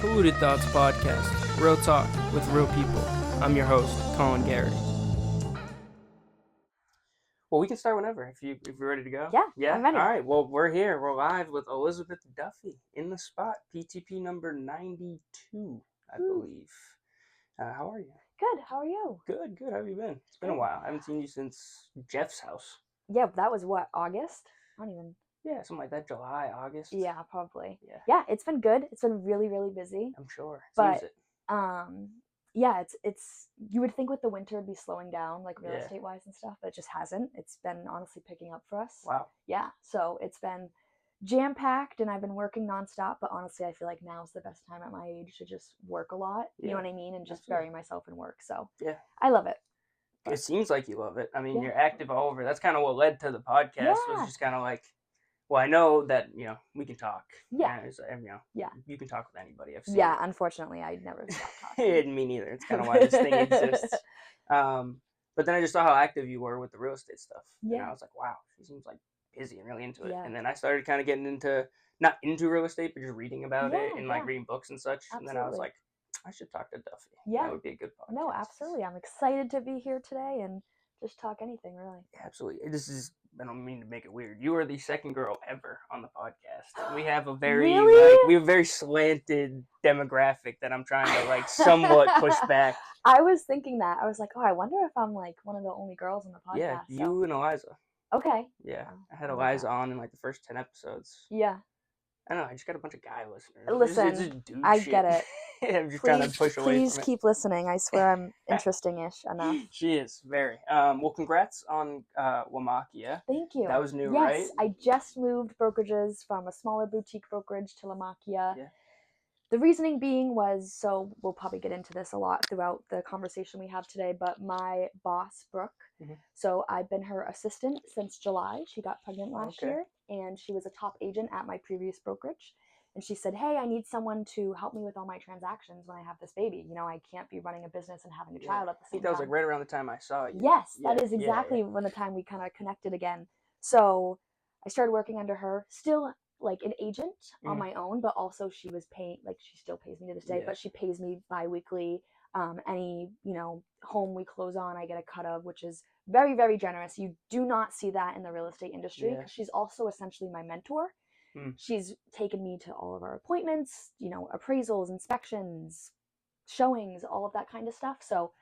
Polluted Thoughts Podcast, real talk with real people. I'm your host, Colin Garrity. Well, we can start whenever if you're ready to go. Yeah, I'm ready. All right. Well, we're here. We're live with Elizabeth Duffy in the spot. PTP number 92, I believe. How are you? Good. How are you? Good. How have you been? It's been a while. I haven't seen you since Jeff's house. Yeah, that was what, August? I don't even. Yeah, something like that. July, August. Yeah, probably. Yeah. Yeah, it's been good. It's been really, really busy. I'm sure. But Seems it. yeah, it's you would think with the winter it'd be slowing down, like real Yeah. estate wise and stuff, but it just hasn't. It's been honestly picking up for us. Wow. Yeah, so it's been jam packed, and I've been working nonstop. But honestly, I feel like now's the best time at my age to just work a lot. You know what I mean, and just bury myself in work. So yeah, I love it. It seems like you love it. I mean, Yeah. you're active all over. That's kind of what led to the podcast. Was just kind of like, well, I know that we can talk. Yeah. Yeah. You can talk with anybody. I've seen Yeah. it. Unfortunately, I never stop talking. Me neither. It's kind of why this thing exists. But then I just saw how active you were with the real estate stuff. Yeah. And I was like, wow, she seems like busy and really into it. Yeah. And then I started kind of getting not into real estate, but just reading about it and like reading books and such. Absolutely. And then I was like, I should talk to Duffy. Yeah. That would be a good podcast. No, absolutely. I'm excited to be here today and just talk anything, really. Absolutely. I don't mean to make it weird. You are the second girl ever on the podcast. We have a very we have a very slanted demographic that I'm trying to like somewhat push back. I was thinking that. I was like, oh, I wonder if I'm like one of the only girls on the podcast. Yeah, you and Eliza. Okay. Yeah. I had Eliza on in like the first 10 episodes. Yeah. I don't know, I just got a bunch of guy listeners. Listen, I get it. I'm just trying to push away from it. Please keep listening. I swear I'm interesting-ish enough. She is, very. Well, congrats on LaMacchia. Thank you. That was new, right? Yes, I just moved brokerages from a smaller boutique brokerage to LaMacchia. Yeah. The reasoning being was, so we'll probably get into this a lot throughout the conversation we have today, but my boss, Brooke, so I've been her assistant since July. She got pregnant last year, and she was a top agent at my previous brokerage. And she said, hey, I need someone to help me with all my transactions when I have this baby. You know, I can't be running a business and having a child at the same time. That was like right around the time I saw you. Yes, that is exactly when the time we kind of connected again. So I started working under her, still like an agent on my own, but also she was paying, like she still pays me to this day, but she pays me bi-weekly. Any, home we close on, I get a cut of, which is very, very generous. You do not see that in the real estate industry because she's also essentially my mentor. She's taken me to all of our appointments, appraisals, inspections, showings, all of that kind of stuff. So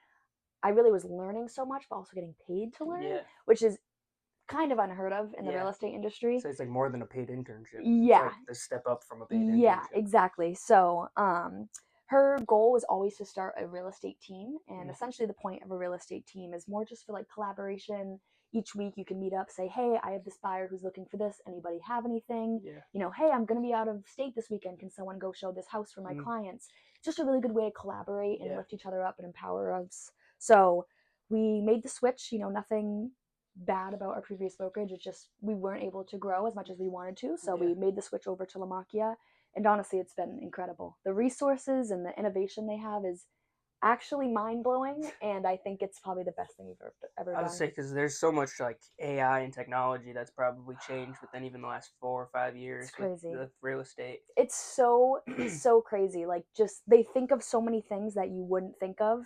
I really was learning so much, but also getting paid to learn, which is kind of unheard of in the real estate industry. So it's like more than a paid internship. Yeah. It's like the step up from a paid internship. Yeah, exactly. So her goal was always to start a real estate team. And essentially the point of a real estate team is more just for like collaboration. Each week you can meet up, say, hey, I have this buyer who's looking for this. Anybody have anything? Yeah. Hey, I'm going to be out of state this weekend. Can someone go show this house for my clients? It's just a really good way to collaborate and lift each other up and empower us. So we made the switch, nothing bad about our previous brokerage. It's just we weren't able to grow as much as we wanted to. So we made the switch over to LaMacchia. And honestly, it's been incredible. The resources and the innovation they have is actually mind-blowing, and I think it's probably the best thing we've ever done. I would say because there's so much like AI and technology that's probably changed within even the last 4 or 5 years. It's crazy. With real estate. It's so crazy. Like, just they think of so many things that you wouldn't think of.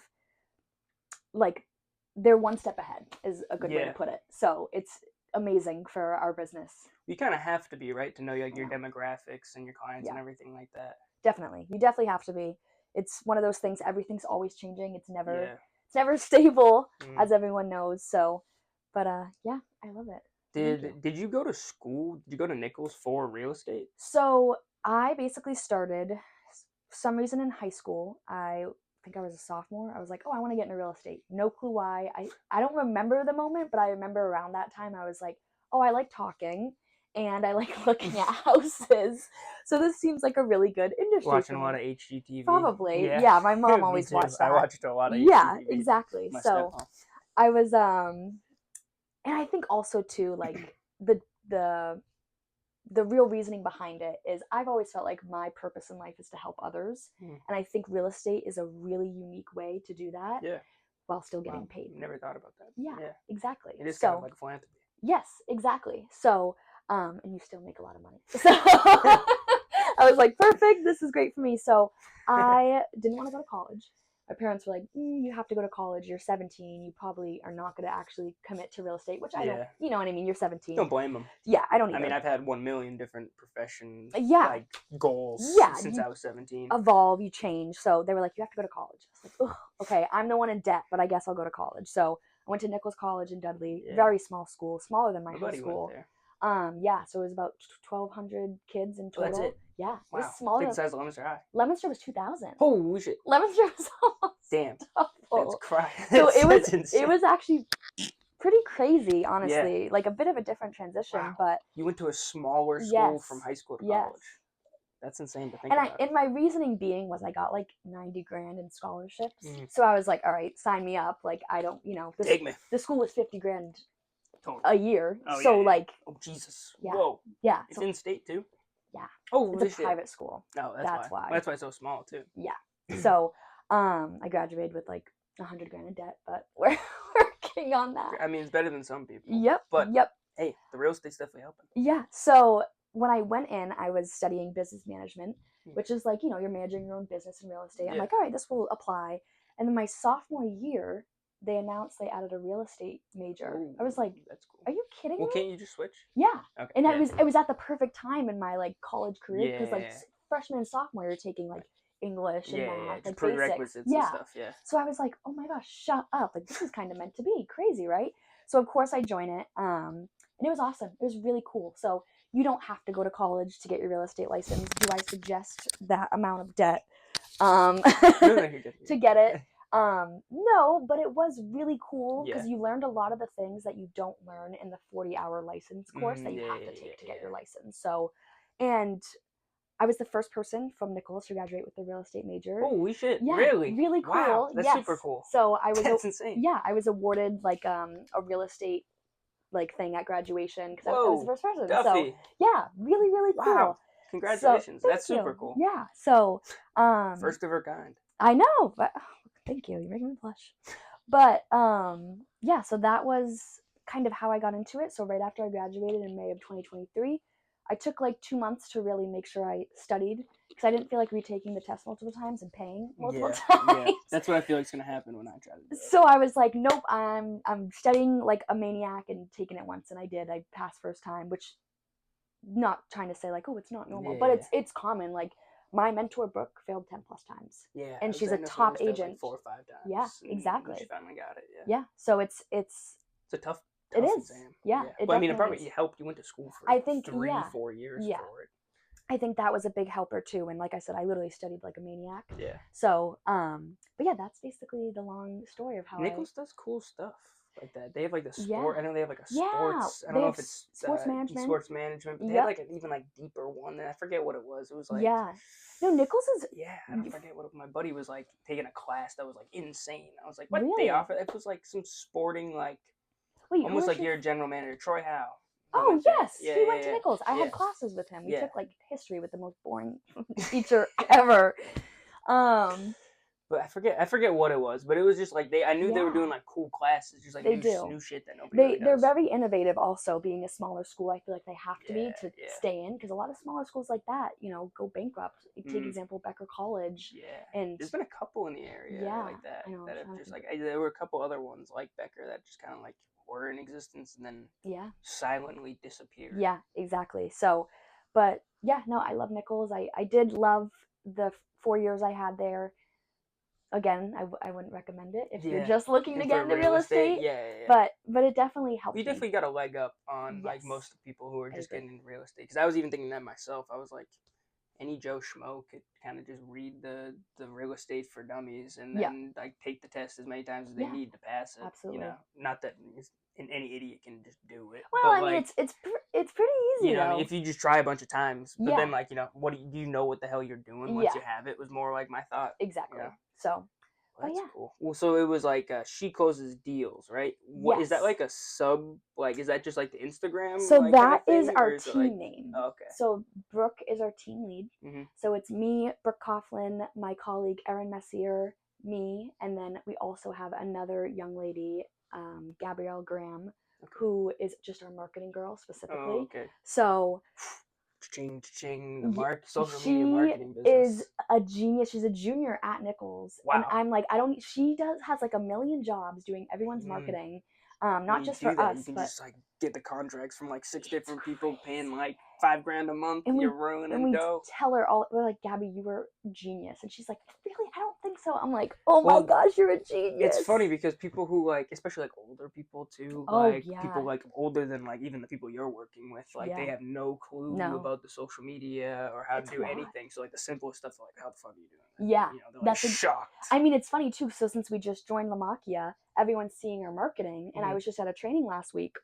Like, they're one step ahead is a good way to put it. So it's amazing for our business. You kind of have to be, right, to know like your demographics and your clients and everything like that. Definitely. You definitely have to be. It's one of those things, everything's always changing. It's never stable, as everyone knows. So, but yeah, I love it. Did you go to school? Did you go to Nichols for real estate? So I basically started, for some reason in high school, I think I was a sophomore. I was like, oh, I want to get into real estate. No clue why. I don't remember the moment, but I remember around that time I was like, oh, I like talking. And I like looking at houses. So this seems like a really good industry. Watching a lot of HGTV. Probably. Yeah, my mom always watched that. I watched a lot of HGTV. Yeah, exactly. So I was and I think also too, like the real reasoning behind it is I've always felt like my purpose in life is to help others. And I think real estate is a really unique way to do that. Yeah. While still getting paid. Never thought about that. Yeah. Exactly. It is kind of like philanthropy. Yes, exactly. So and you still make a lot of money. So I was like, perfect, this is great for me. So I didn't want to go to college. My parents were like, you have to go to college. You're 17. You probably are not going to actually commit to real estate, which I don't, you know what I mean? You're 17. Don't blame them. Yeah, I don't either. I mean, I've had 1 million different profession like goals since I was 17. Evolve, you change. So they were like, you have to go to college. I was like, ugh, okay, I'm the one in debt, but I guess I'll go to college. So I went to Nichols College in Dudley, very small school, smaller than my high school. Went there. So it was about 1,200 kids in total. Oh, that's it. Yeah, wow. It was smaller. Big size Leominster High. Leominster was 2,000. Holy shit. Leominster was almost damn. double. That's crazy. So it was actually pretty crazy, honestly. Yeah. Like a bit of a different transition, but you went to a smaller school from high school to college. That's insane to think about. And my reasoning being was I got like 90 grand in scholarships. So I was like, all right, sign me up. Like, I don't, take me. The school was 50 grand a year. Oh, so like, oh, Jesus. Yeah. Whoa. Yeah. It's in state too? Yeah. Oh, it's a private school. No, that's why. That's why it's so small too. Yeah. So, I graduated with like 100 grand in debt, but we're working on that. I mean, it's better than some people. Yep. But hey, the real estate's definitely helping. Yeah. So when I went in, I was studying business management, which is like, you're managing your own business in real estate. I'm like, all right, this will apply. And then my sophomore year, they announced they added a real estate major. Ooh, I was like, that's cool. Are you kidding me? Well, can't you just switch? Yeah. Okay. And it was at the perfect time in my like college career because like freshman and sophomore you're taking like English and math, like prerequisites and stuff. Yeah. So I was like, oh my gosh, shut up! Like this is kind of meant to be. Crazy, right? So of course I joined it, and it was awesome. It was really cool. So you don't have to go to college to get your real estate license. Do I suggest that amount of debt to get it? No, but it was really cool because you learned a lot of the things that you don't learn in the 40-hour license course that you have to take to get your license. So, and I was the first person from Nichols to graduate with the real estate major. Holy shit! Yeah, really cool. Wow, that's super cool. So I was that's insane. Yeah, I was awarded like a real estate like thing at graduation because I was the first person. Duffy. So yeah, really cool. Wow, congratulations! So, that's super cool. Yeah. So first of her kind. I know, but thank you. You're making me blush. But yeah, so that was kind of how I got into it. So right after I graduated in May of 2023, I took like 2 months to really make sure I studied because I didn't feel like retaking the test multiple times and paying multiple times. Yeah, that's what I feel like is gonna happen when I try to do it. So I was like, nope, I'm studying like a maniac and taking it once, and I did. I passed first time, which not trying to say like, oh, it's not normal, but it's common. Like my mentor Brooke failed 10 plus times. Yeah, and she's a top agent. Like 4 or 5 times. Yeah, exactly. She finally got it. Yeah. So it's a tough it is. Exam. Yeah. But I mean, it probably helped. You went to school for I think 3-4 years for it. I think that was a big helper too. And like I said, I literally studied like a maniac. Yeah. So, but yeah, that's basically the long story of how Nichols does cool stuff like that. They have like the sport. I know they have like a sports. I don't know if it's sports management. Sports management. But they have like an even like deeper one. And I forget what it was. It was like No, Nichols is. Yeah, I don't forget what my buddy was like taking a class that was like insane. I was like, what they offer? It was like some sporting like. Wait, almost like your general manager, Troy Howe. Oh yes, he went to Nichols. I had classes with him. We took like history with the most boring teacher ever. But I forget what it was. But it was just like I knew they were doing like cool classes, just like new shit that nobody really does. They're very innovative. Also, being a smaller school, I feel like they have to be to stay in because a lot of smaller schools like that, go bankrupt. Take example Becker College. Yeah, and there's been a couple in the area like that. That have just like there were a couple other ones like Becker that just kind of like were in existence and then silently disappeared. Yeah, exactly. So, but yeah, no, I love Nichols. I did love the 4 years I had there. Again, I wouldn't recommend it if you're just looking to get into real estate. Yeah. But it definitely helped. You definitely got a leg up on like most people who are just getting into real estate. Because I was even thinking that myself. I was like, any Joe Schmo could kind of just read the real estate for dummies and then like take the test as many times as they need to pass it. Absolutely. Not that any idiot can just do it. Well, I mean, it's pretty easy. I mean, if you just try a bunch of times, but then like what do you know what the hell you're doing once you have it? Was more like my thought. Exactly. So. Well, that's cool. Well, so it was like she closes deals, right? What is that like a sub? Like, is that just like the Instagram? So like, that kind of is our team name. Oh, okay. So Brooke is our team lead. Mm-hmm. So it's me, Brooke Coughlin, my colleague Erin Messier, me, and then we also have another young lady, Gabrielle Graham, who is just our marketing girl specifically. Oh, okay. So ching, the social media marketing business. She is a genius. She's a junior at Nichols. Wow. And I'm like, she has like a million jobs doing everyone's marketing. Not just for us, you can but just like get the contracts from like 6 different people paying like $5,000 a month. And you're ruining dough. Tell her we're like, Gabby, you were a genius. And she's like, really? I don't think so. I'm like, oh my gosh, you're a genius. It's funny because people who like, especially like older people too, people like older than like even the people you're working with, like they have no clue about the social media or how to do anything. So like the simplest stuff, like how the fuck are you doing that? Yeah, they're like shocked. I mean, it's funny too. So since we just joined LaMacchia, everyone's seeing our marketing, and I was just at a training last week,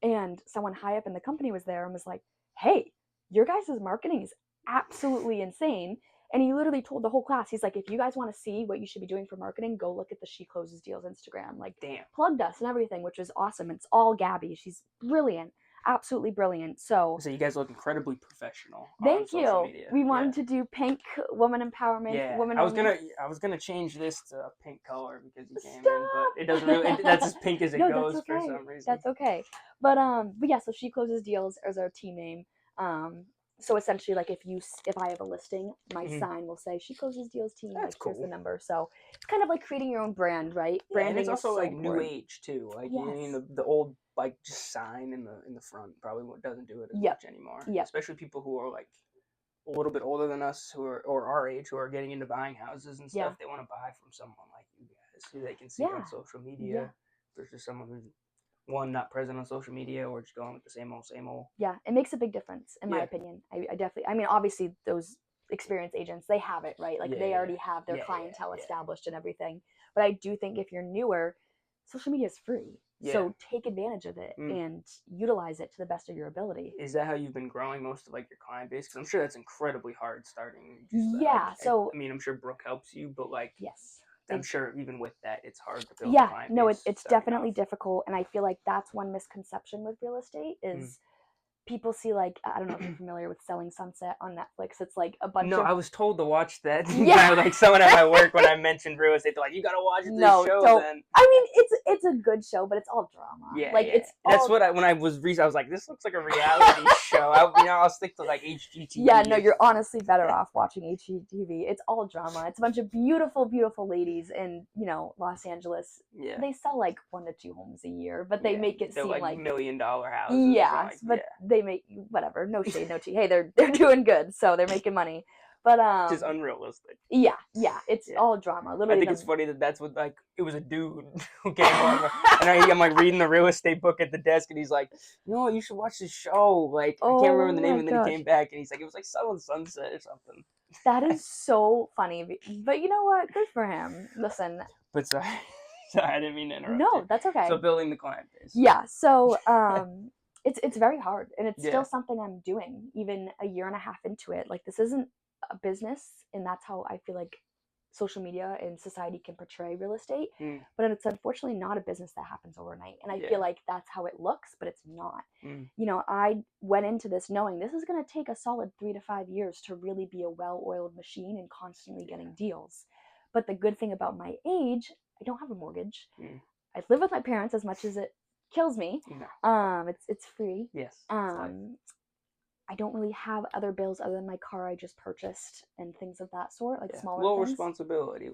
and someone high up in the company was there and was like, hey, your guys' marketing is absolutely insane. And he literally told the whole class, he's like, if you guys want to see what you should be doing for marketing, go look at the She Closes Deals Instagram. Like, plugged us and everything, which is awesome. It's all Gabby. She's brilliant. Absolutely brilliant. So you guys look incredibly professional. Thank you. Social media. We wanted to do pink woman empowerment. Yeah, woman I was gonna change this to a pink color because you came in, but it doesn't really. That's as pink as it goes for some reason. That's okay. But yeah. So She Closes Deals is our team name. So essentially, like if I have a listing, my sign will say She Closes Deals team. That's like cool. Here's the number. So it's kind of like creating your own brand, right? Branding and it's also is so like important. new age too. Like the old like just sign in the front probably doesn't do it as much anymore. Especially people who are like a little bit older than us or our age who are getting into buying houses and stuff. They want to buy from someone like you guys who they can see on social media versus someone who's not present on social media or just going with the same old. Yeah, it makes a big difference in my opinion. I definitely, I mean, obviously those experienced agents, they have it, right? Like they already have their clientele established and everything. But I do think if you're newer, social media is free. So take advantage of it and utilize it to the best of your ability. Is that how you've been growing most of like your client base? Because I'm sure that's incredibly hard starting. So I mean, I'm sure Brooke helps you, but like I'm sure even with that, it's hard to build a client base. It's definitely difficult. And I feel like that's one misconception with real estate is people see like, I don't know if you're familiar with Selling Sunset on Netflix. It's like a bunch of... I was told to watch that. Like someone at my work when I mentioned real estate, they're like, you gotta watch this show then. I mean, it's a good show, but it's all drama. That's what when I was I was like, this looks like a reality show. I'll stick to like HGTV. Yeah, no, you're honestly better off watching HGTV. It's all drama. It's a bunch of beautiful, beautiful ladies in, Los Angeles. Yeah. They sell like 1 to 2 homes a year, but they make it seem like $1 million houses. Yeah, they make whatever. No shade, no tea. Hey, they're doing good, so they're making money. But just unrealistic. Yeah, it's all drama. Literally, I think it's funny that's what like it was a dude who came over, and I'm like reading the real estate book at the desk, and he's like, you should watch this show. Like I can't remember the name, and then he came back, and he's like, it was like Selling Sunset or something. That is so funny, but you know what? Good for him. Listen. But sorry, I didn't mean to interrupt. No, that's okay. So building the client base. Yeah. So it's very hard, and it's still something I'm doing even a year and a half into it. Like this isn't a business, and that's how I feel like social media and society can portray real estate, but it's unfortunately not a business that happens overnight, and I feel like that's how it looks, but it's not. I went into this knowing this is going to take a solid 3 to 5 years to really be a well-oiled machine and constantly getting deals. But the good thing about my age, I don't have a mortgage. I live with my parents as much as it kills me. It's free. Yes. I don't really have other bills other than my car I just purchased and things of that sort, like smaller low things. Responsibility.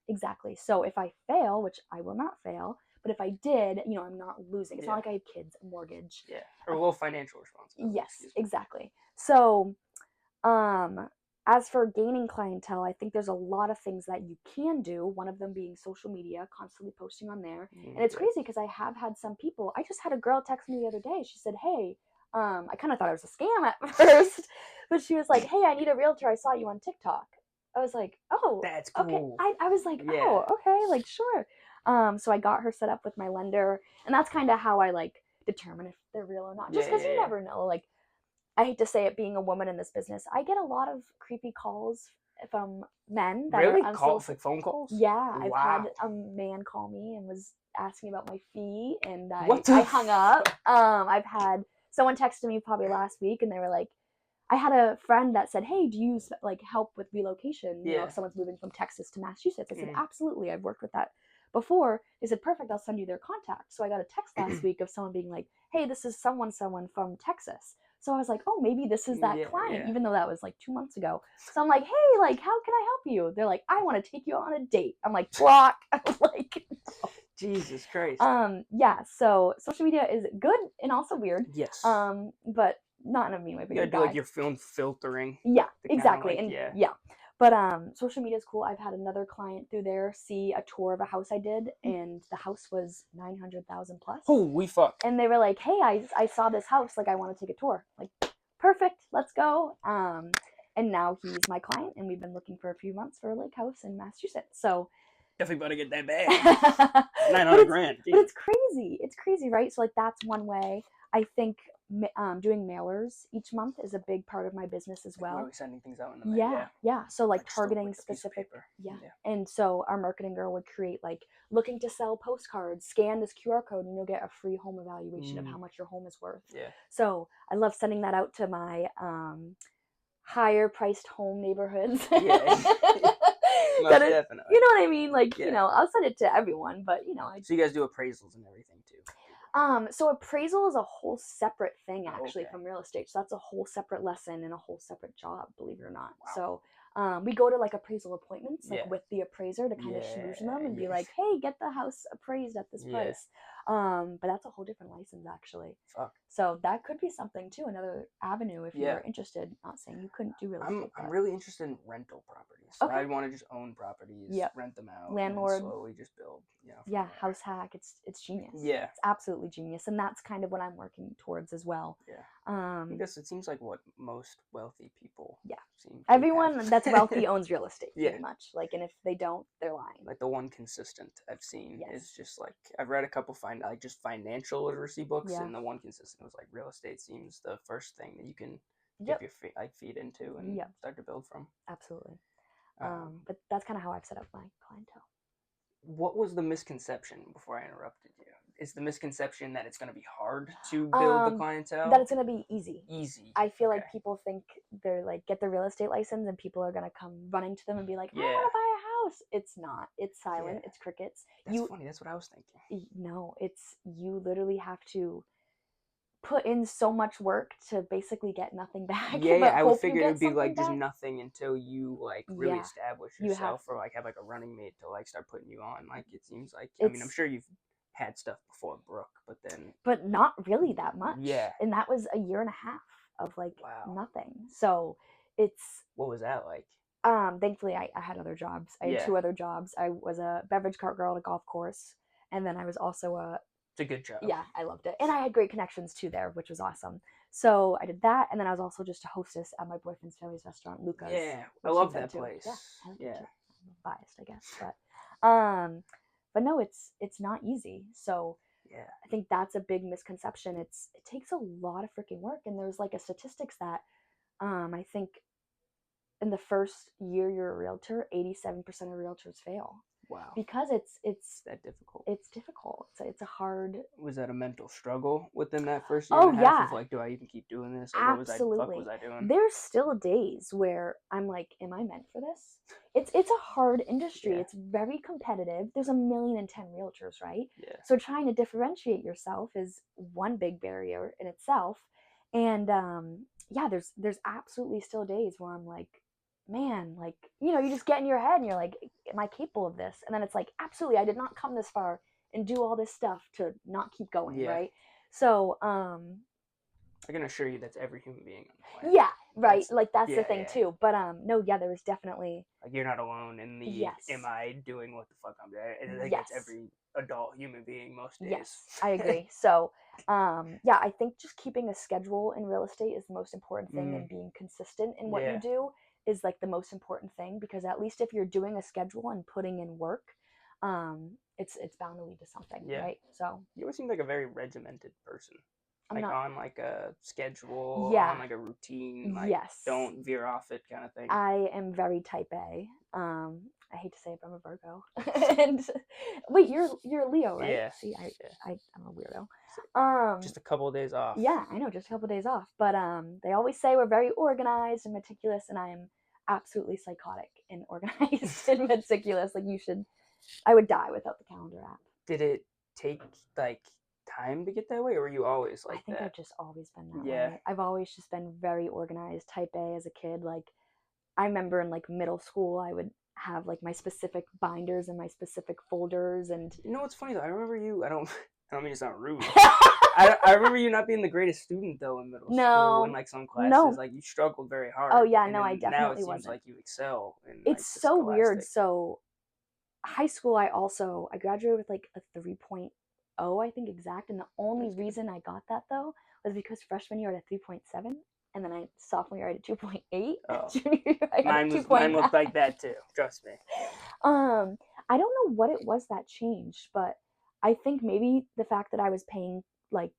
Exactly. So if I fail, which I will not fail, but if I did, I'm not losing. It's not like I have kids, a mortgage. Yeah. Or low financial responsibility. Yes, exactly. So, as for gaining clientele, I think there's a lot of things that you can do. One of them being social media, constantly posting on there. And it's crazy because I have had some people. I just had a girl text me the other day. She said, hey, I kind of thought it was a scam at first, but she was like, hey, I need a realtor. I saw you on TikTok. I was like, oh, that's cool. Okay. I was like, oh, okay, like, sure. So I got her set up with my lender, and that's kind of how I like determine if they're real or not. Just because you never know. Like, I hate to say it, being a woman in this business, I get a lot of creepy calls from men that are calls, like phone calls. Yeah, I've had a man call me and was asking about my fee, and I hung up. I've had someone texted me probably last week, and they were like, I had a friend that said, hey, do you like help with relocation? If someone's moving from Texas to Massachusetts. I said, absolutely. I've worked with that before. They said, perfect. I'll send you their contact. So I got a text last week of someone being like, hey, this is someone from Texas. So I was like, oh, maybe this is that client, Yeah. even though that was like 2 months ago. So I'm like, hey, like, how can I help you? They're like, I want to take you on a date. I'm like, block. I'm like, no. Jesus Christ. Yeah. So social media is good and also weird. Yes. But not in a mean way. You gotta do like your film filtering. Yeah, exactly. Like, and yeah. But social media is cool. I've had another client through there see a tour of a house I did, and the house was 900,000 plus. Holy fuck! And they were like, "Hey, I saw this house. Like, I want to take a tour." Like, perfect. Let's go. And now he's my client, and we've been looking for a few months for a lake house in Massachusetts. So definitely better get that bag. 900 grand. But it's crazy. It's crazy, right? So like that's one way. I think doing mailers each month is a big part of my business as well. We're sending things out in the mail. Yeah. So like targeting specific. Yeah. And so our marketing girl would create like looking to sell postcards, scan this QR code, and you'll get a free home evaluation of how much your home is worth. Yeah. So I love sending that out to my higher priced home neighborhoods. Yeah. Definitely. You know what I mean? Like, you know, I'll send it to everyone, but you know. So you guys do appraisals and everything too? So appraisal is a whole separate thing actually from real estate. So that's a whole separate lesson and a whole separate job, believe it or not. Wow. So we go to like appraisal appointments like with the appraiser to kind of schmooze them and be like, hey, get the house appraised at this price. But that's a whole different license actually. Fuck. So that could be something too, another avenue if you're interested. Not saying you couldn't do real estate. I'm really interested in rental properties. So I want to just own properties, rent them out, landlord, and slowly just build. House hack. It's genius. Yeah, it's absolutely genius, and that's kind of what I'm working towards as well. Yeah. I guess it seems like what most wealthy people. Yeah. Everyone that's wealthy owns real estate, pretty much. Like, and if they don't, they're lying. Like the one consistent I've seen is just like I've read a couple just financial literacy books, and the one consistent was like real estate seems the first thing that you can dip your feet into and start to build from. Absolutely. But that's kind of how I've set up my clientele. What was the misconception before I interrupted you? Is the misconception that it's going to be hard to build the clientele? That it's going to be easy. Easy. I feel like people think they're like, get the real estate license and people are going to come running to them and be like, I want to buy a house. It's not. It's silent. It's crickets. That's funny. That's what I was thinking. No, you literally have to put in so much work to basically get nothing back. Yeah, I would figure it would be like just nothing until you like really establish yourself or like have like a running mate to like start putting you on. Like it seems like I mean I'm sure you've had stuff before Brooke, but not really that much. Yeah, and that was a year and a half of like nothing. So what was that like? Thankfully I had other jobs. I had 2 other jobs. I was a beverage cart girl at a golf course, and then I was also it's a good job. Yeah, I loved it. And I had great connections too there, which was awesome. So I did that, and then I was also just a hostess at my boyfriend's family's restaurant, Luca's. Yeah, I love that place. Yeah. I'm biased, I guess. But no, it's not easy. So I think that's a big misconception. It takes a lot of freaking work, and there's like a statistics that I think in the first year you're a realtor, 87% of realtors fail. Wow. Because it's that difficult. It's difficult. It's a hard. Was that a mental struggle within that first year and a half of like, do I even keep doing this? Or Absolutely. What was I doing? There's still days where I'm like, am I meant for this? It's a hard industry. It's very competitive. There's 1,010,000 realtors, right? Yeah. So trying to differentiate yourself is one big barrier in itself. And there's absolutely still days where I'm like, man, like, you know, you just get in your head and you're like, am I capable of this? And then it's like, absolutely, I did not come this far and do all this stuff to not keep going, right? So I can assure you that's every human being on the planet. Yeah, right. That's the thing too. But no, there was definitely like you're not alone in the am I doing what the fuck I'm doing? I think it's every adult human being most days. Yes, I agree. So I think just keeping a schedule in real estate is the most important thing, and being consistent in what you do is like the most important thing, because at least if you're doing a schedule and putting in work, it's bound to lead to something, right? So you always seem like a very regimented person. On like a schedule, on like a routine, like don't veer off it kind of thing. I am very type A. I hate to say it, but I'm a Virgo. And wait, you're a Leo, right? Yeah. See, I'm a weirdo. Just a couple of days off. Yeah, I know, just a couple of days off. But they always say we're very organized and meticulous, and I am absolutely psychotic and organized and meticulous. Like I would die without the calendar app. Did it take like time to get that way, or were you always like I think that? I've just always been that Yeah. way. I've always just been very organized, type A as a kid. Like, I remember in like middle school, I would have like my specific binders and my specific folders. And You know what's funny though? I remember you. I don't mean to sound rude. I remember you not being the greatest student though in middle school in no, like some classes. no. Like you struggled very hard. Oh yeah, And no, I then now it definitely seems wasn't. like you excel in It's like the so weird. scholastic. So high school, I graduated with like a 3.0, I think exact. And the only reason I got that though was because freshman year I had a 3.7, and then sophomore year I had a 2.8. Oh, Junior year I had a 2.9. mine looked like that too. Trust me. I don't know what it was that changed, but I think maybe the fact that I was paying like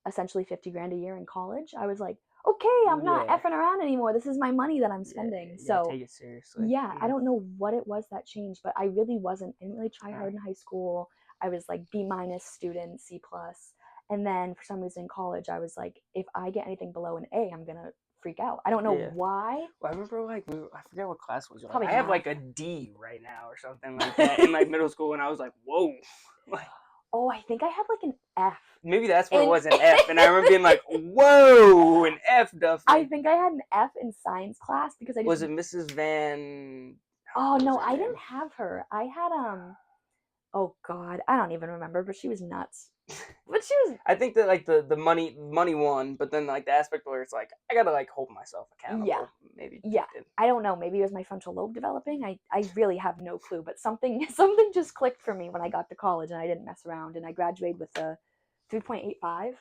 essentially 50 grand a year in college, I was like, okay, I'm not Yeah. effing around anymore. This is my money that I'm Yeah, spending. you gotta So take it seriously. yeah, I don't know what it was that changed, but I really wasn't. I didn't really try Huh. hard in high school. I was like B- student, C plus. And then for some reason in college, I was like, if I get anything below an A, I'm gonna freak out. I don't know Yeah. why. Well, I remember like I forget what class it was. Like, Probably I have math. like a D right now or something like that in like middle school, and I was like, whoa. Like, Oh, I think I had like an F. maybe that's what it was, an F. And I remember being like, whoa, an F, Duffy. I think I had an F in science class because I just... Was it Mrs. Van? Oh what was no, her I name? didn't have her. I had oh god, I don't even remember, but she was nuts. But she was... I think that like the money won, but then like the aspect where it's like I gotta like hold myself accountable. Yeah. Maybe. Yeah. Did. I don't know. Maybe it was my frontal lobe developing. I really have no clue, but something just clicked for me when I got to college, and I didn't mess around, and I graduated with a 3.85.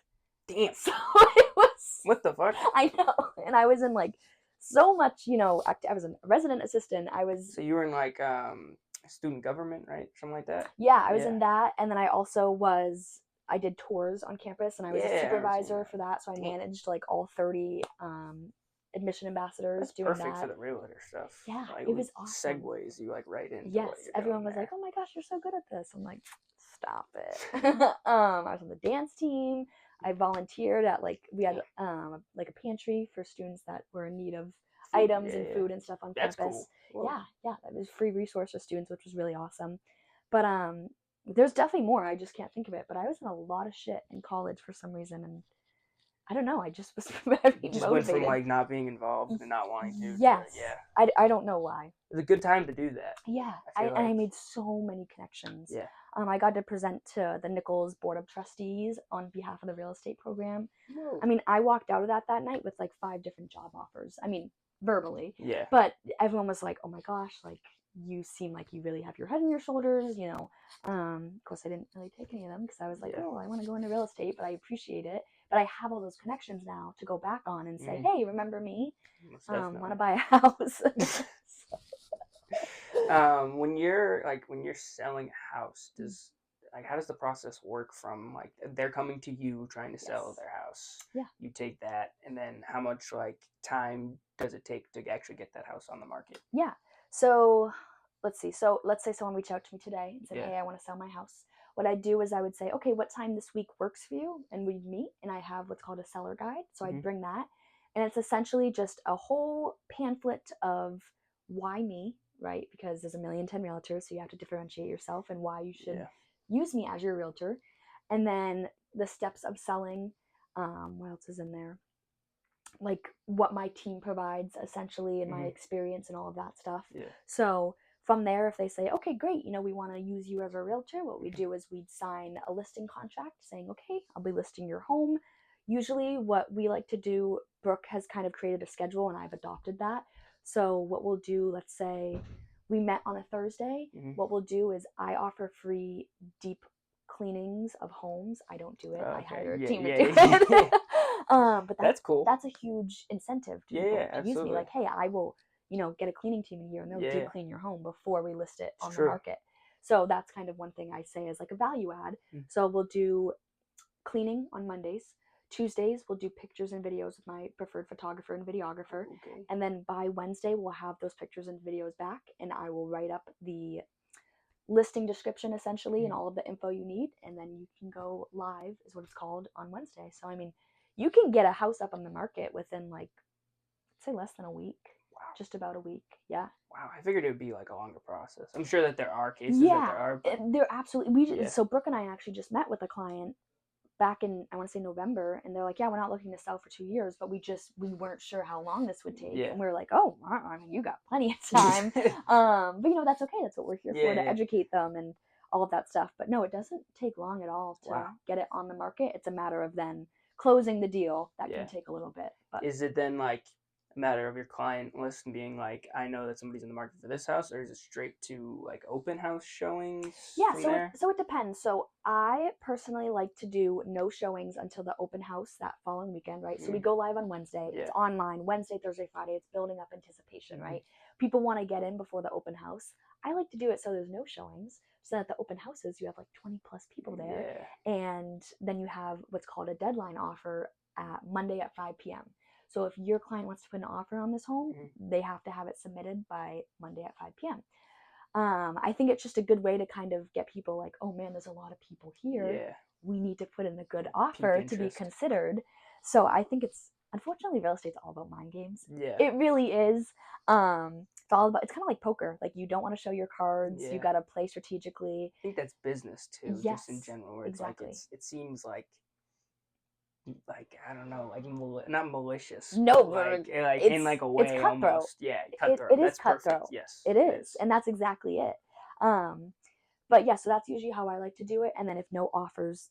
Damn. So it was... What the fuck? I know. And I was in like so much, I was a resident assistant. I was... So you were in like student government, right? Something like that. Yeah, I was in that, and then I did tours on campus, and I was a supervisor for that, so I managed like all 30 admission ambassadors. That's doing perfect that for the realtor stuff. Yeah, like, it was awesome. Segues you like right into yes, what you're everyone doing was there. like, oh my gosh, you're so good at this. I'm like, stop it. I was on the dance team. I volunteered at we had like a pantry for students that were in need of items and food and stuff on That's campus. Cool. Yeah, that was free resource for students, which was really awesome. But there's definitely more. I just can't think of it. But I was in a lot of shit in college for some reason, and I don't know. I just was very motivated. Went from like not being involved and not wanting to. Yes. Yeah. I don't know why. It was a good time to do that. Yeah. And I made so many connections. Yeah. I got to present to the Nichols Board of Trustees on behalf of the real estate program. Whoa. I mean, I walked out of that night with like 5 different job offers. I mean, verbally. Yeah. But everyone was like, oh my gosh, like, you seem like you really have your head on your shoulders, Of course, I didn't really take any of them because I was like, oh, I want to go into real estate, but I appreciate it. But I have all those connections now to go back on and say, hey, remember me? Want to buy a house? When you're selling a house, how does the process work from like they're coming to you trying to sell their house? Yeah. You take that, and then how much like time does it take to actually get that house on the market? Yeah. So let's see. So let's say someone reached out to me today and said, hey, I want to sell my house. What I'd do is I would say, okay, what time this week works for you? And we'd meet, and I have what's called a seller guide. So I'd bring that. And it's essentially just a whole pamphlet of why me, right? Because there's 1,010,000 realtors, so you have to differentiate yourself and why you should use me as your realtor. And then the steps of selling. What else is in there? Like what my team provides essentially, and my experience and all of that stuff. Yeah. So from there, if they say, okay, great, we want to use you as a realtor, what we do is we'd sign a listing contract saying, okay, I'll be listing your home. Usually what we like to do, Brooke has kind of created a schedule and I've adopted that. So what we'll do, let's say we met on a Thursday, what we'll do is I offer free deep cleanings of homes. I don't do it. I hire a team to do it. But that's cool. That's a huge incentive to people to use me. Like, hey, I will, get a cleaning team in here and they'll deep clean your home before we list it on the market. So that's kind of one thing I say is like a value add. So we'll do cleaning on Mondays. Tuesdays, we'll do pictures and videos with my preferred photographer and videographer. Okay. And then by Wednesday, we'll have those pictures and videos back, and I will write up the listing description essentially and all of the info you need, and then you can go live is what it's called on Wednesday. So I mean, you can get a house up on the market within like, I'd say less than a week. Wow. Just about a week. Yeah. Wow. I figured it would be like a longer process. I'm sure that there are cases that there are. But... There absolutely. So Brooke and I actually just met with a client back in, I want to say November, and they're like, yeah, we're not looking to sell for 2 years, but we weren't sure how long this would take. And we were like, oh, I mean, you got plenty of time. But you know, that's okay. That's what we're here for, to educate them and all of that stuff. But no, it doesn't take long at all to get it on the market. It's a matter of then closing the deal. That can take a little bit. But is it then like a matter of your client list and being like, I know that somebody's in the market for this house, or is it straight to like open house showings? Yeah, so it depends. So I personally like to do no showings until the open house that following weekend, right? So we go live on Wednesday. It's online, Wednesday, Thursday, Friday. It's building up anticipation, right? People want to get in before the open house. I like to do it so there's no showings, so that at the open houses you have like 20 plus people there, and then you have what's called a deadline offer at Monday at 5 p.m. So if your client wants to put an offer on this home, they have to have it submitted by Monday at 5 p.m. I think it's just a good way to kind of get people like, oh man, there's a lot of people here. We need to put in a good offer to be considered. So I think unfortunately, real estate's all about mind games. It really is. It's all about, it's kind of like poker. Like, you don't want to show your cards. You got to play strategically. I think that's business too, just in general. Where it's like, it seems like I don't know, like not malicious. No, like in like a way, it's cutthroat. Almost. Yeah, cutthroat. It is that's cutthroat. Perfect. Yes, it is, and that's exactly it. But yeah, so that's usually how I like to do it. And then if no offers,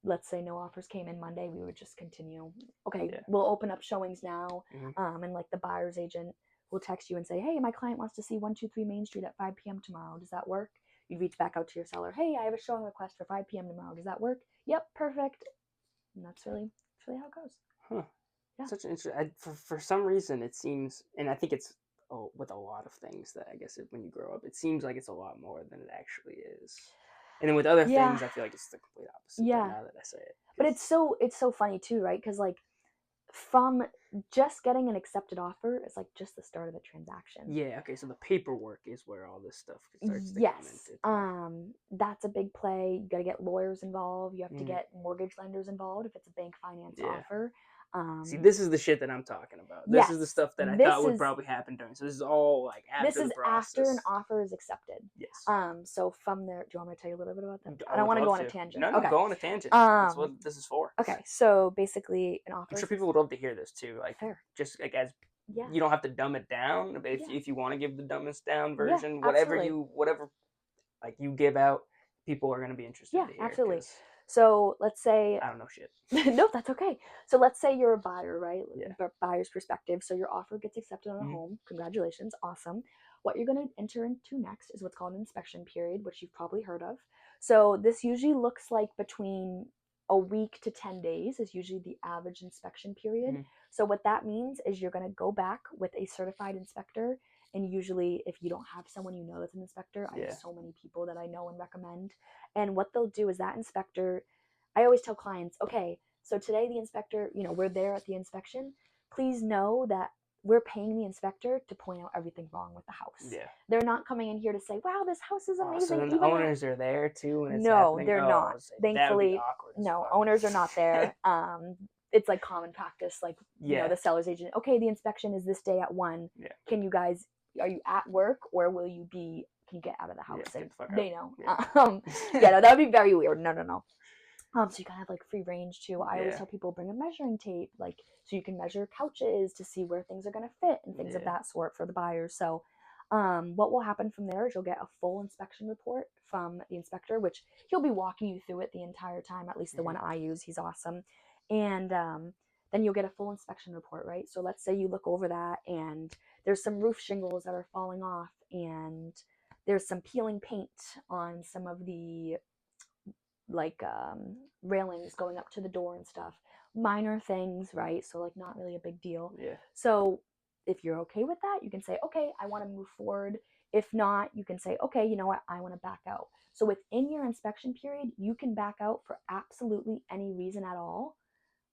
let's say no offers came in Monday, we would just continue. Okay, we'll open up showings now, and like the buyer's agent will text you and say, hey, my client wants to see 123 Main Street at 5 p.m. tomorrow. Does that work? You reach back out to your seller. Hey, I have a showing request for 5 p.m. tomorrow. Does that work? Yep, perfect. And that's really how it goes. Huh. Yeah. Such an interesting. For some reason, it seems, and I think it's with a lot of things that I guess when you grow up, it seems like it's a lot more than it actually is. And then with other things, I feel like it's the complete opposite. Yeah. Now that I say it, but it's so funny too, right? Because like, from just getting an accepted offer is like just the start of the transaction. Yeah. Okay. So the paperwork is where all this stuff starts to come into. That's a big play. You got to get lawyers involved. You have to get mortgage lenders involved if it's a bank finance offer. See, this is the shit that I'm talking about. This is the stuff that I thought would probably happen during. So this is all like after the process. This is after an offer is accepted. Yes. So from there, do you want me to tell you a little bit about that? I don't want to go on a tangent. No, go on a tangent. That's what this is for. Okay, so basically an offer. I'm sure people would love to hear this too. Like, just like as you don't have to dumb it down. But if you want to give the dumbest down version, whatever like you give out, people are going to be interested to hear. Yeah, absolutely. So let's say I don't know shit. No, that's okay. So let's say you're a buyer, right? Buyer's perspective. So your offer gets accepted on a home. Congratulations, awesome. What you're going to enter into next is what's called an inspection period, which you've probably heard of. So this usually looks like between a week to 10 days is usually the average inspection period. So what that means is you're going to go back with a certified inspector. And usually if you don't have someone you know that's an inspector, I have so many people that I know and recommend. And what they'll do is that inspector, I always tell clients, okay, so today the inspector, we're there at the inspection. Please know that we're paying the inspector to point out everything wrong with the house. Yeah. They're not coming in here to say, wow, this house is amazing. So then the owners are there too when it's No, happening? They're not. Thankfully, no, owners are not there. It's like common practice, like, the seller's agent, okay, the inspection is this day at 1. Yeah. Can you guys, are you at work or will you be, can you get out of the house? And they know. No, that would be very weird. No. So you kind of have like free range too. I always tell people bring a measuring tape, like, so you can measure couches to see where things are going to fit and things of that sort for the buyers. So what will happen from there is you'll get a full inspection report from the inspector, which he'll be walking you through it the entire time, at least the one I use. He's awesome. And then you'll get a full inspection report, right? So let's say you look over that and there's some roof shingles that are falling off and there's some peeling paint on some of the railings going up to the door and stuff. Minor things, right? So like not really a big deal. Yeah. So if you're okay with that, you can say, okay, I want to move forward. If not, you can say, okay, you know what? I want to back out. So within your inspection period, you can back out for absolutely any reason at all.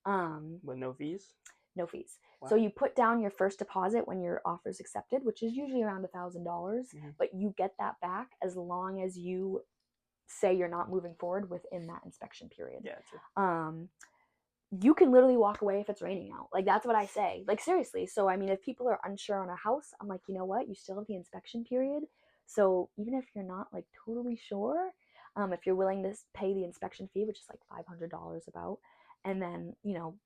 With no fees? No fees. Wow. So you put down your first deposit when your offer is accepted, which is usually around $1,000, but you get that back as long as you say you're not moving forward within that inspection period. Yeah, true. You can literally walk away if it's raining out. Like, that's what I say. Like, seriously. So, I mean, if people are unsure on a house, I'm like, you know what? You still have the inspection period. So even if you're not like totally sure, If you're willing to pay the inspection fee, which is like $500 about, and then,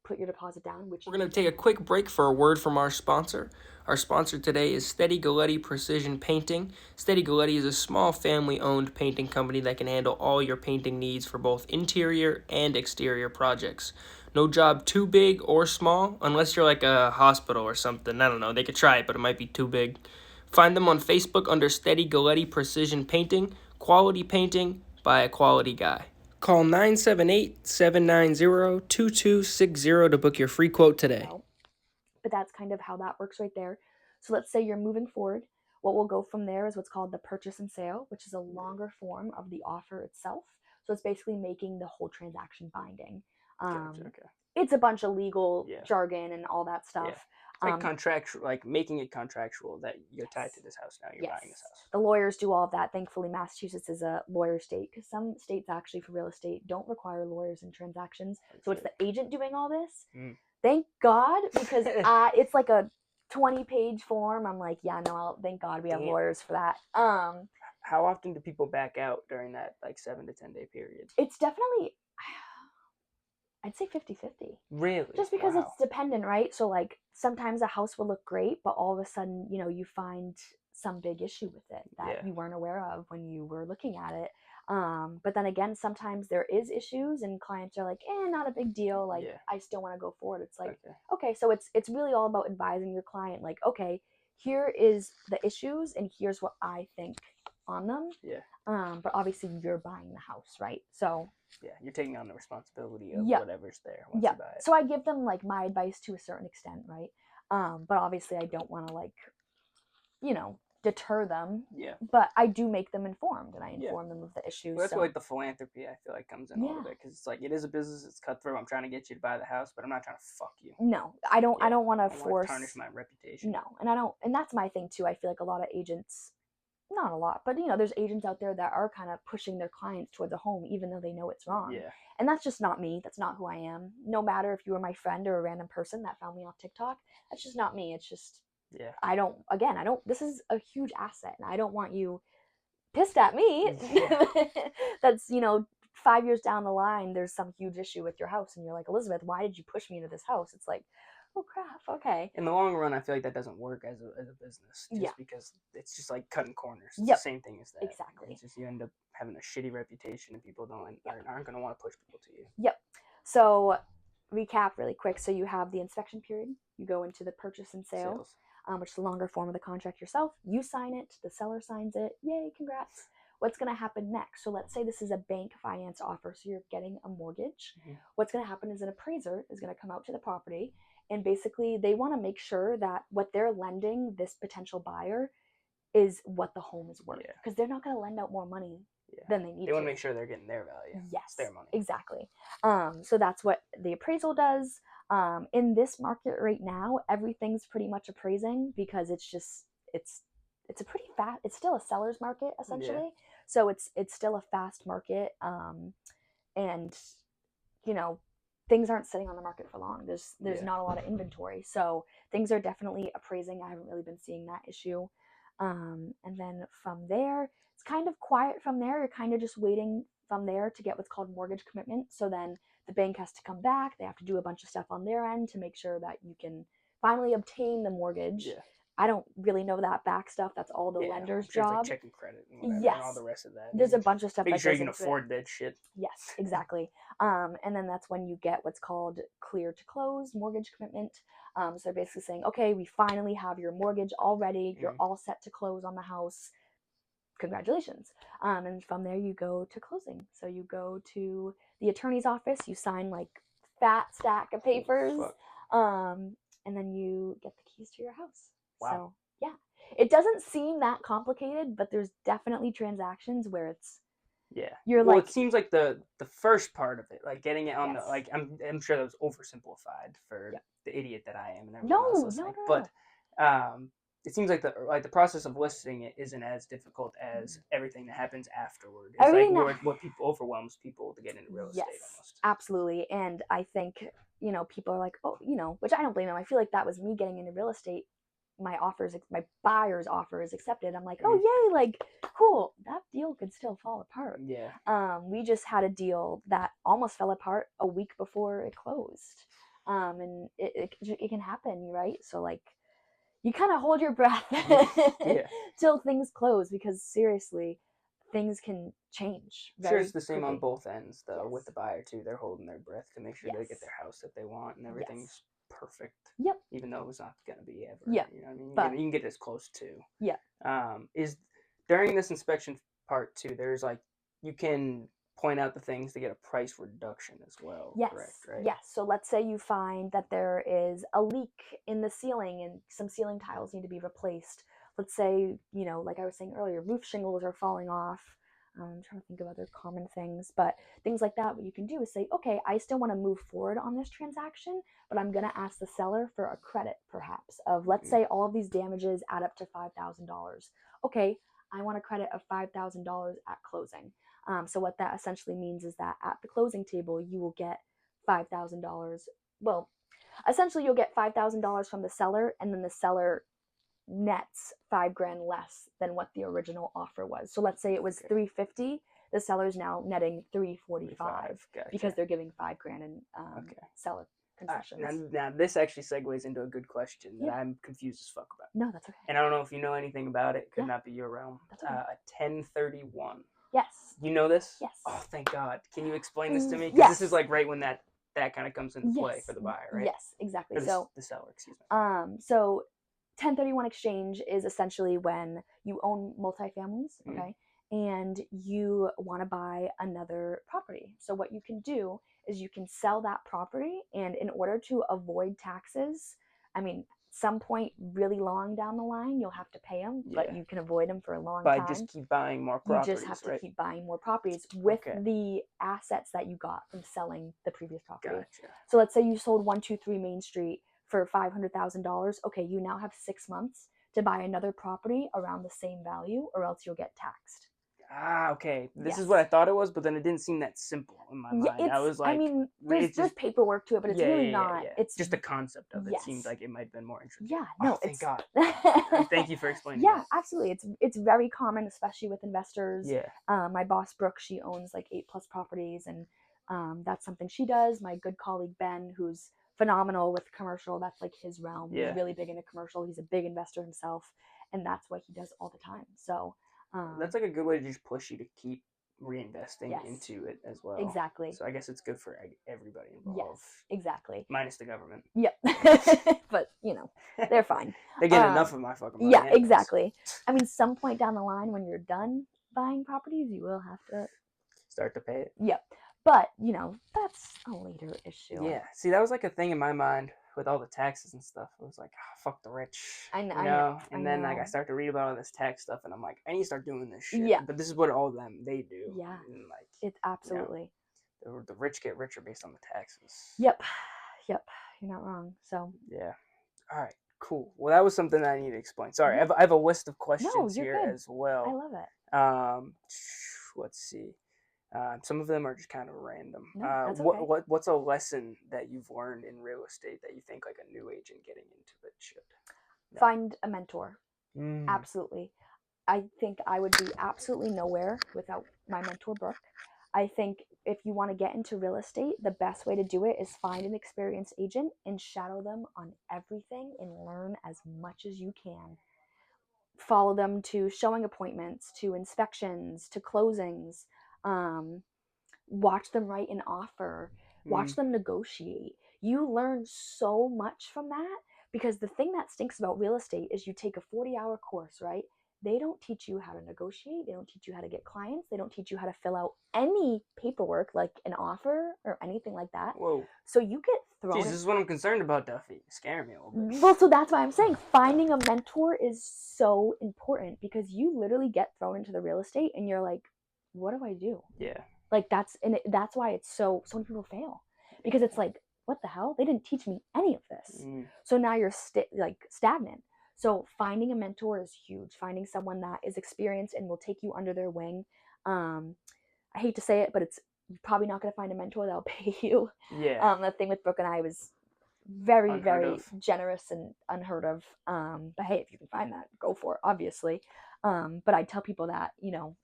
put your deposit down, which we're going to take a quick break for a word from our sponsor. Our sponsor today is Steady Galletti Precision Painting. Steady Galletti is a small family-owned painting company that can handle all your painting needs for both interior and exterior projects. No job too big or small, unless you're like a hospital or something. I don't know. They could try it, but it might be too big. Find them on Facebook under Steady Galletti Precision Painting. Quality painting by a quality guy. Call 978-790-2260 to book your free quote today. But that's kind of how that works right there. So let's say you're moving forward. What will go from there is what's called the purchase and sale, which is a longer form of the offer itself. So it's basically making the whole transaction binding. Okay. It's a bunch of legal jargon and all that stuff. Yeah. Like contractual, like making it contractual that you're tied to this house now. You're buying this house. The lawyers do all of that. Thankfully, Massachusetts is a lawyer state because some states actually for real estate don't require lawyers in transactions. So it's the agent doing all this. Thank God, because it's like a 20-page form. I'm like, yeah, no, thank God we have lawyers for that. How often do people back out during that like 7 to 10 day period? It's definitely, I'd say 50-50. Really? Just because it's dependent, right? So like sometimes a house will look great, but all of a sudden, you find some big issue with it that you weren't aware of when you were looking at it. But then again, sometimes there is issues and clients are like, not a big deal. Like, I still want to go forward. It's like, okay, so it's really all about advising your client. Like, okay, here is the issues and here's what I think on them. Yeah. But obviously you're buying the house, right? So you're taking on the responsibility of whatever's there once you buy it. So I give them like my advice to a certain extent, right? But obviously I don't want to like, deter them. Yeah. But I do make them informed and I inform them of the issues. Well, that's where like the philanthropy I feel like comes in a little bit because it's like it is a business, it's cutthroat. I'm trying to get you to buy the house, but I'm not trying to fuck you. No, I don't want to force tarnish my reputation. No, and that's my thing too. I feel like a lot of agents, not a lot, but there's agents out there that are kind of pushing their clients towards a home even though they know it's wrong. Yeah. And that's just not me. That's not who I am. No matter if you were my friend or a random person that found me off TikTok, that's just not me. It's just this is a huge asset and I don't want you pissed at me. That's 5 years down the line there's some huge issue with your house and you're like, Elizabeth, why did you push me into this house? It's like, oh crap, okay. In the long run, I feel like that doesn't work as a business just because it's just like cutting corners. It's the same thing as that. Exactly. It's just you end up having a shitty reputation and people aren't going to want to push people to you. Yep. So recap really quick. So you have the inspection period. You go into the purchase and sale. Which is the longer form of the contract yourself. You sign it, the seller signs it. Yay, congrats. What's going to happen next? So let's say this is a bank finance offer, so you're getting a mortgage. What's going to happen is an appraiser is going to come out to the property, and basically they want to make sure that what they're lending this potential buyer is what the home is worth, because they're not going to lend out more money than they need. They want to make sure they're getting their value. Yes, it's their money. Exactly. So that's what the appraisal does. In this market right now, everything's pretty much appraising because it's a pretty fast. It's still a seller's market essentially. So it's still a fast market. And things aren't sitting on the market for long. There's not a lot of inventory, so things are definitely appraising. I haven't really been seeing that issue. And then from there, it's kind of quiet from there. You're kind of just waiting from there to get what's called mortgage commitment. So then the bank has to come back. They have to do a bunch of stuff on their end to make sure that you can finally obtain the mortgage. I don't really know that back stuff. That's all the lender's job. It's like checking credit and whatever, and all the rest of that. There's a bunch of stuff. Making sure you can afford that shit. Yes, exactly. And then that's when you get what's called clear to close, mortgage commitment. So they're basically saying, okay, we finally have your mortgage all ready. You're all set to close on the house. Congratulations. And from there you go to closing. So you go to the attorney's office, you sign like fat stack of papers, and then you get the keys to your house. Wow. So yeah, it doesn't seem that complicated, but there's definitely transactions where it's it seems like the first part of it, like getting it on the like I'm sure that was oversimplified for the idiot that I am and everyone else listening. But it seems like the process of listing it isn't as difficult as everything that happens afterward. It's like what people overwhelms people to get into real estate almost. Absolutely. And I think, people are like, oh, which I don't blame them. I feel like that was me getting into real estate my buyer's offer is accepted, I'm like, oh yay, like cool, that deal could still fall apart. Yeah. We just had a deal that almost fell apart a week before it closed. And it can happen, right? So like, you kind of hold your breath Yeah. till things close, because seriously, things can change very Sure, it's the same quickly. on both ends, though. Yes. With the buyer too, they're holding their breath to make sure they get Yes. their house that they want and everything's perfect. Yep. Even though it's not gonna be ever. Yeah. You know what I mean? But you can get as close to. yeah. Is during this inspection part too, there's like you can point out the things to get a price reduction as well. Yes. Correct, right? Yes. So let's say you find that there is a leak in the ceiling and some ceiling tiles need to be replaced. Let's say, you know, like I was saying earlier, roof shingles are falling off. I'm trying to think of other common things, but things like that, what you can do is say, okay, I still want to move forward on this transaction, but I'm going to ask the seller for a credit, perhaps, of, let's say all of these damages add up to $5,000. Okay, I want a credit of $5,000 at closing. So what that essentially means is that at the closing table, you will get $5,000. Well, essentially you'll get $5,000 from the seller, and then the seller nets $5,000 less than what the original offer was. So let's say it was $350. The seller's now netting $345 Gotcha. because they're giving $5,000 in seller concessions. Now this actually segues into a good question that I'm confused as fuck about. No, that's okay. And I don't know if you know anything about it. Could not be your realm. That's okay. A 1031. Yes. You know this? Yes. Oh, thank God. Can you explain this to me? Because Yes. this is like right when that kind of comes into play for the buyer, right? Yes, exactly. So the seller, excuse me. So 1031 exchange is essentially when you own multifamilies, okay, and you want to buy another property. So what you can do is you can sell that property, and in order to avoid taxes, I mean, some point really long down the line, you'll have to pay them, but you can avoid them for a long time. Just keep buying more properties, you just have to keep buying more properties with the assets that you got from selling the previous property. Gotcha. So let's say you sold 123 Main Street for $500,000. Okay, you now have 6 months to buy another property around the same value, or else you'll get taxed. Okay. This is what I thought it was, but then it didn't seem that simple in my mind. I was like, I mean, there's paperwork to it, but it's really not. Yeah. It's just the concept of it seemed like it might have been more interesting. Yeah, no, thank God. Thank you for explaining. Yeah, absolutely. It's very common, especially with investors. Yeah. My boss Brooke, she owns like 8+ properties, and that's something she does. My good colleague Ben, who's phenomenal with commercial, that's like his realm. He's really big into commercial. He's a big investor himself, and that's what he does all the time. So that's like a good way to just push you to keep reinvesting into it as well. Exactly. So I guess it's good for everybody involved. Yes, exactly. Minus the government. Yep. But you know, they're fine. They get enough of my fucking money. Yeah, anyways. Exactly. I mean, some point down the line when you're done buying properties, you will have to start to pay it. Yep. But, you know, that's a later issue. Yeah. See, that was like a thing in my mind with all the taxes and stuff. It was like, fuck the rich. I know. And then like I start to read about all this tax stuff, and I'm like, I need to start doing this shit. Yeah. But this is what all of them they do. Yeah. And like it's absolutely. You know, the rich get richer based on the taxes. Yep. Yep. You're not wrong. So. Yeah. All right. Cool. Well, that was something that I need to explain. Sorry, I have a list of questions here good. as well. I love it. Let's see. Some of them are just kind of random. No, that's okay. What's a lesson that you've learned in real estate that you think like a new agent getting into it should? No. Find a mentor. Absolutely. I think I would be absolutely nowhere without my mentor, Brooke. I think if you want to get into real estate, the best way to do it is find an experienced agent and shadow them on everything and learn as much as you can. Follow them to showing appointments, to inspections, to closings. Watch them write an offer. Watch them negotiate. You learn so much from that, because the thing that stinks about real estate is you take a 40-hour course, right? They don't teach you how to negotiate. They don't teach you how to get clients. They don't teach you how to fill out any paperwork like an offer or anything like that. Whoa. So you get thrown. Jeez, this is what I'm concerned about, Duffy. Scaring me a little bit. Well, so that's why I'm saying finding a mentor is so important, because you literally get thrown into the real estate and you're like, what do I do? Yeah. Like that's why it's so many people fail, because it's like, what the hell? They didn't teach me any of this. So now you're stagnant. So finding a mentor is huge. Finding someone that is experienced and will take you under their wing. I hate to say it, but it's probably not going to find a mentor that'll pay you. Yeah. The thing with Brooke and I was, very, very generous and unheard of. But hey, if you can find that, go for it, obviously. But I tell people that, you know,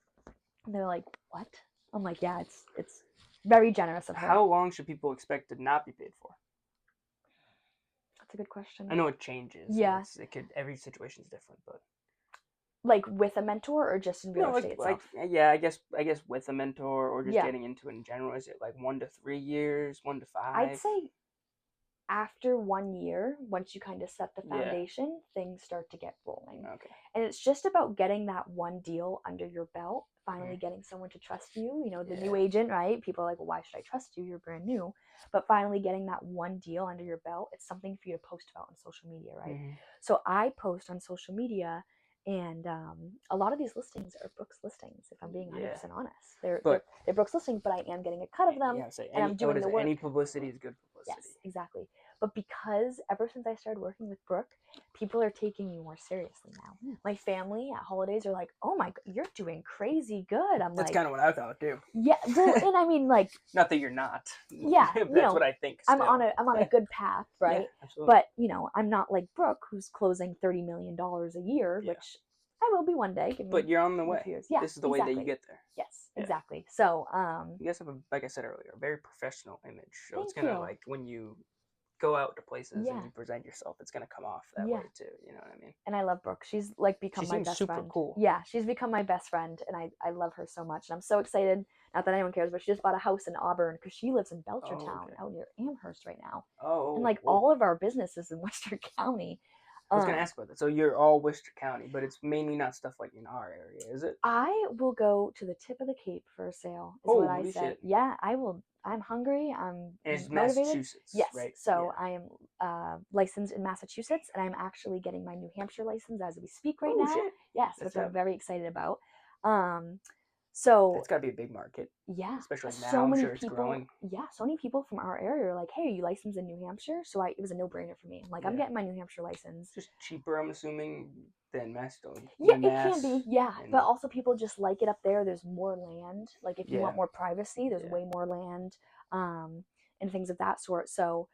they're like, what? I'm like, yeah, it's very generous of her. How long should people expect to not be paid for? That's a good question. I know it changes. Yeah. Every situation is different, but like with a mentor or just in real estate itself? Yeah, I guess with a mentor or just getting into it in general. Is it like 1 to 3 years, 1 to 5? I'd say after 1 year, once you kind of set the foundation, things start to get rolling. Okay. And it's just about getting that one deal under your belt, finally getting someone to trust you. You know, the new agent, right? People are like, well, why should I trust you? You're brand new. But finally getting that one deal under your belt, it's something for you to post about on social media, right? So I post on social media, and a lot of these listings are Brooke's listings, if I'm being 100% honest. They're Brooke's listings, but I am getting a cut of them, and I'm doing the work. Any publicity is good publicity. Yes, exactly. But because ever since I started working with Brooke, people are taking me more seriously now. My family at holidays are like, oh my God, you're doing crazy good. I'm That's kind of what I thought too. Yeah, well, and I mean, like, not that you're not. Yeah, that's what I think. I'm on a good path, right? Yeah, absolutely. But you know, I'm not like Brooke, who's closing $30 million a year, which I will be one day. But you're on the way. Yeah, this is the way that you get there. Yes, exactly. So, you guys have like I said earlier, a very professional image. So Thank it's gonna you. like when you go out to places and you present yourself, it's gonna come off that way too. You know what I mean? And I love Brooke. She's like become my best super friend. Cool. Yeah, she's become my best friend, and I love her so much. And I'm so excited. Not that anyone cares, but she just bought a house in Auburn because she lives in Belchertown out near Amherst right now. And like all of our businesses in Worcester County. I was gonna ask about that. So you're all Worcester County, but it's mainly not stuff like in our area, is it? I will go to the tip of the Cape for a sale. Is what I said. Yeah, I will. I'm hungry. I'm and it's motivated. Massachusetts, yes, right? So I am licensed in Massachusetts, and I'm actually getting my New Hampshire license as we speak right now. Shit. Yes, which I'm very excited about. So it's got to be a big market. Yeah, especially now. So I'm many sure people. It's growing. Yeah, so many people from our area are like, "Hey, are you licensed in New Hampshire?" So it was a no-brainer for me. I'm like, I'm getting my New Hampshire license. Just cheaper, I'm assuming, than Mass. Yeah, it can be. Yeah, but also people just like it up there. There's more land. Like if you want more privacy, there's way more land, and things of that sort. So.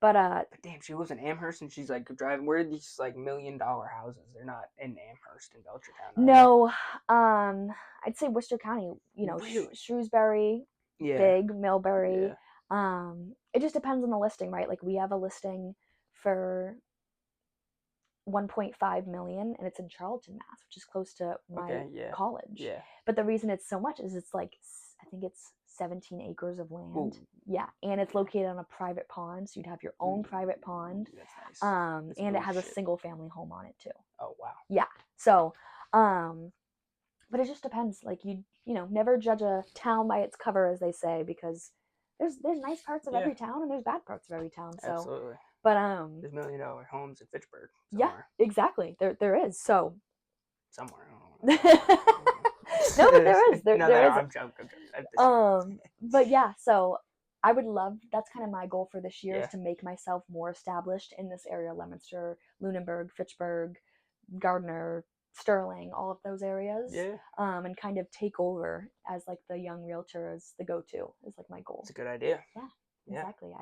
But damn, she lives in Amherst and she's like driving. Where are these like $1 million houses? They're not in Amherst in Belchertown. No, I'd say Worcester County. You know, really? Shrewsbury, Big Millbury. It just depends on the listing, right? Like we have a listing for 1.5 million, and it's in Charlton, Mass, which is close to my college. Yeah. But the reason it's so much is it's like I think it's 17 acres of land. Ooh. Yeah, and it's located on a private pond, so you'd have your own private pond. That's nice. And it has a single family home on it too. Oh wow. Yeah. So, but it just depends. Like you know, never judge a town by its cover, as they say, because there's nice parts of every town and there's bad parts of every town. So. Absolutely. But there's $1 million homes in Fitchburg. Somewhere. Yeah, exactly. There is. So. Somewhere. I don't know. No, but there is. There is. I'm joking. But yeah, so I would love. That's kind of my goal for this year is to make myself more established in this area: Leominster, Lunenburg, Fitchburg, Gardner, Sterling, all of those areas. Yeah. And kind of take over as like the young realtor, as the go-to is like my goal. It's a good idea. Yeah. Exactly.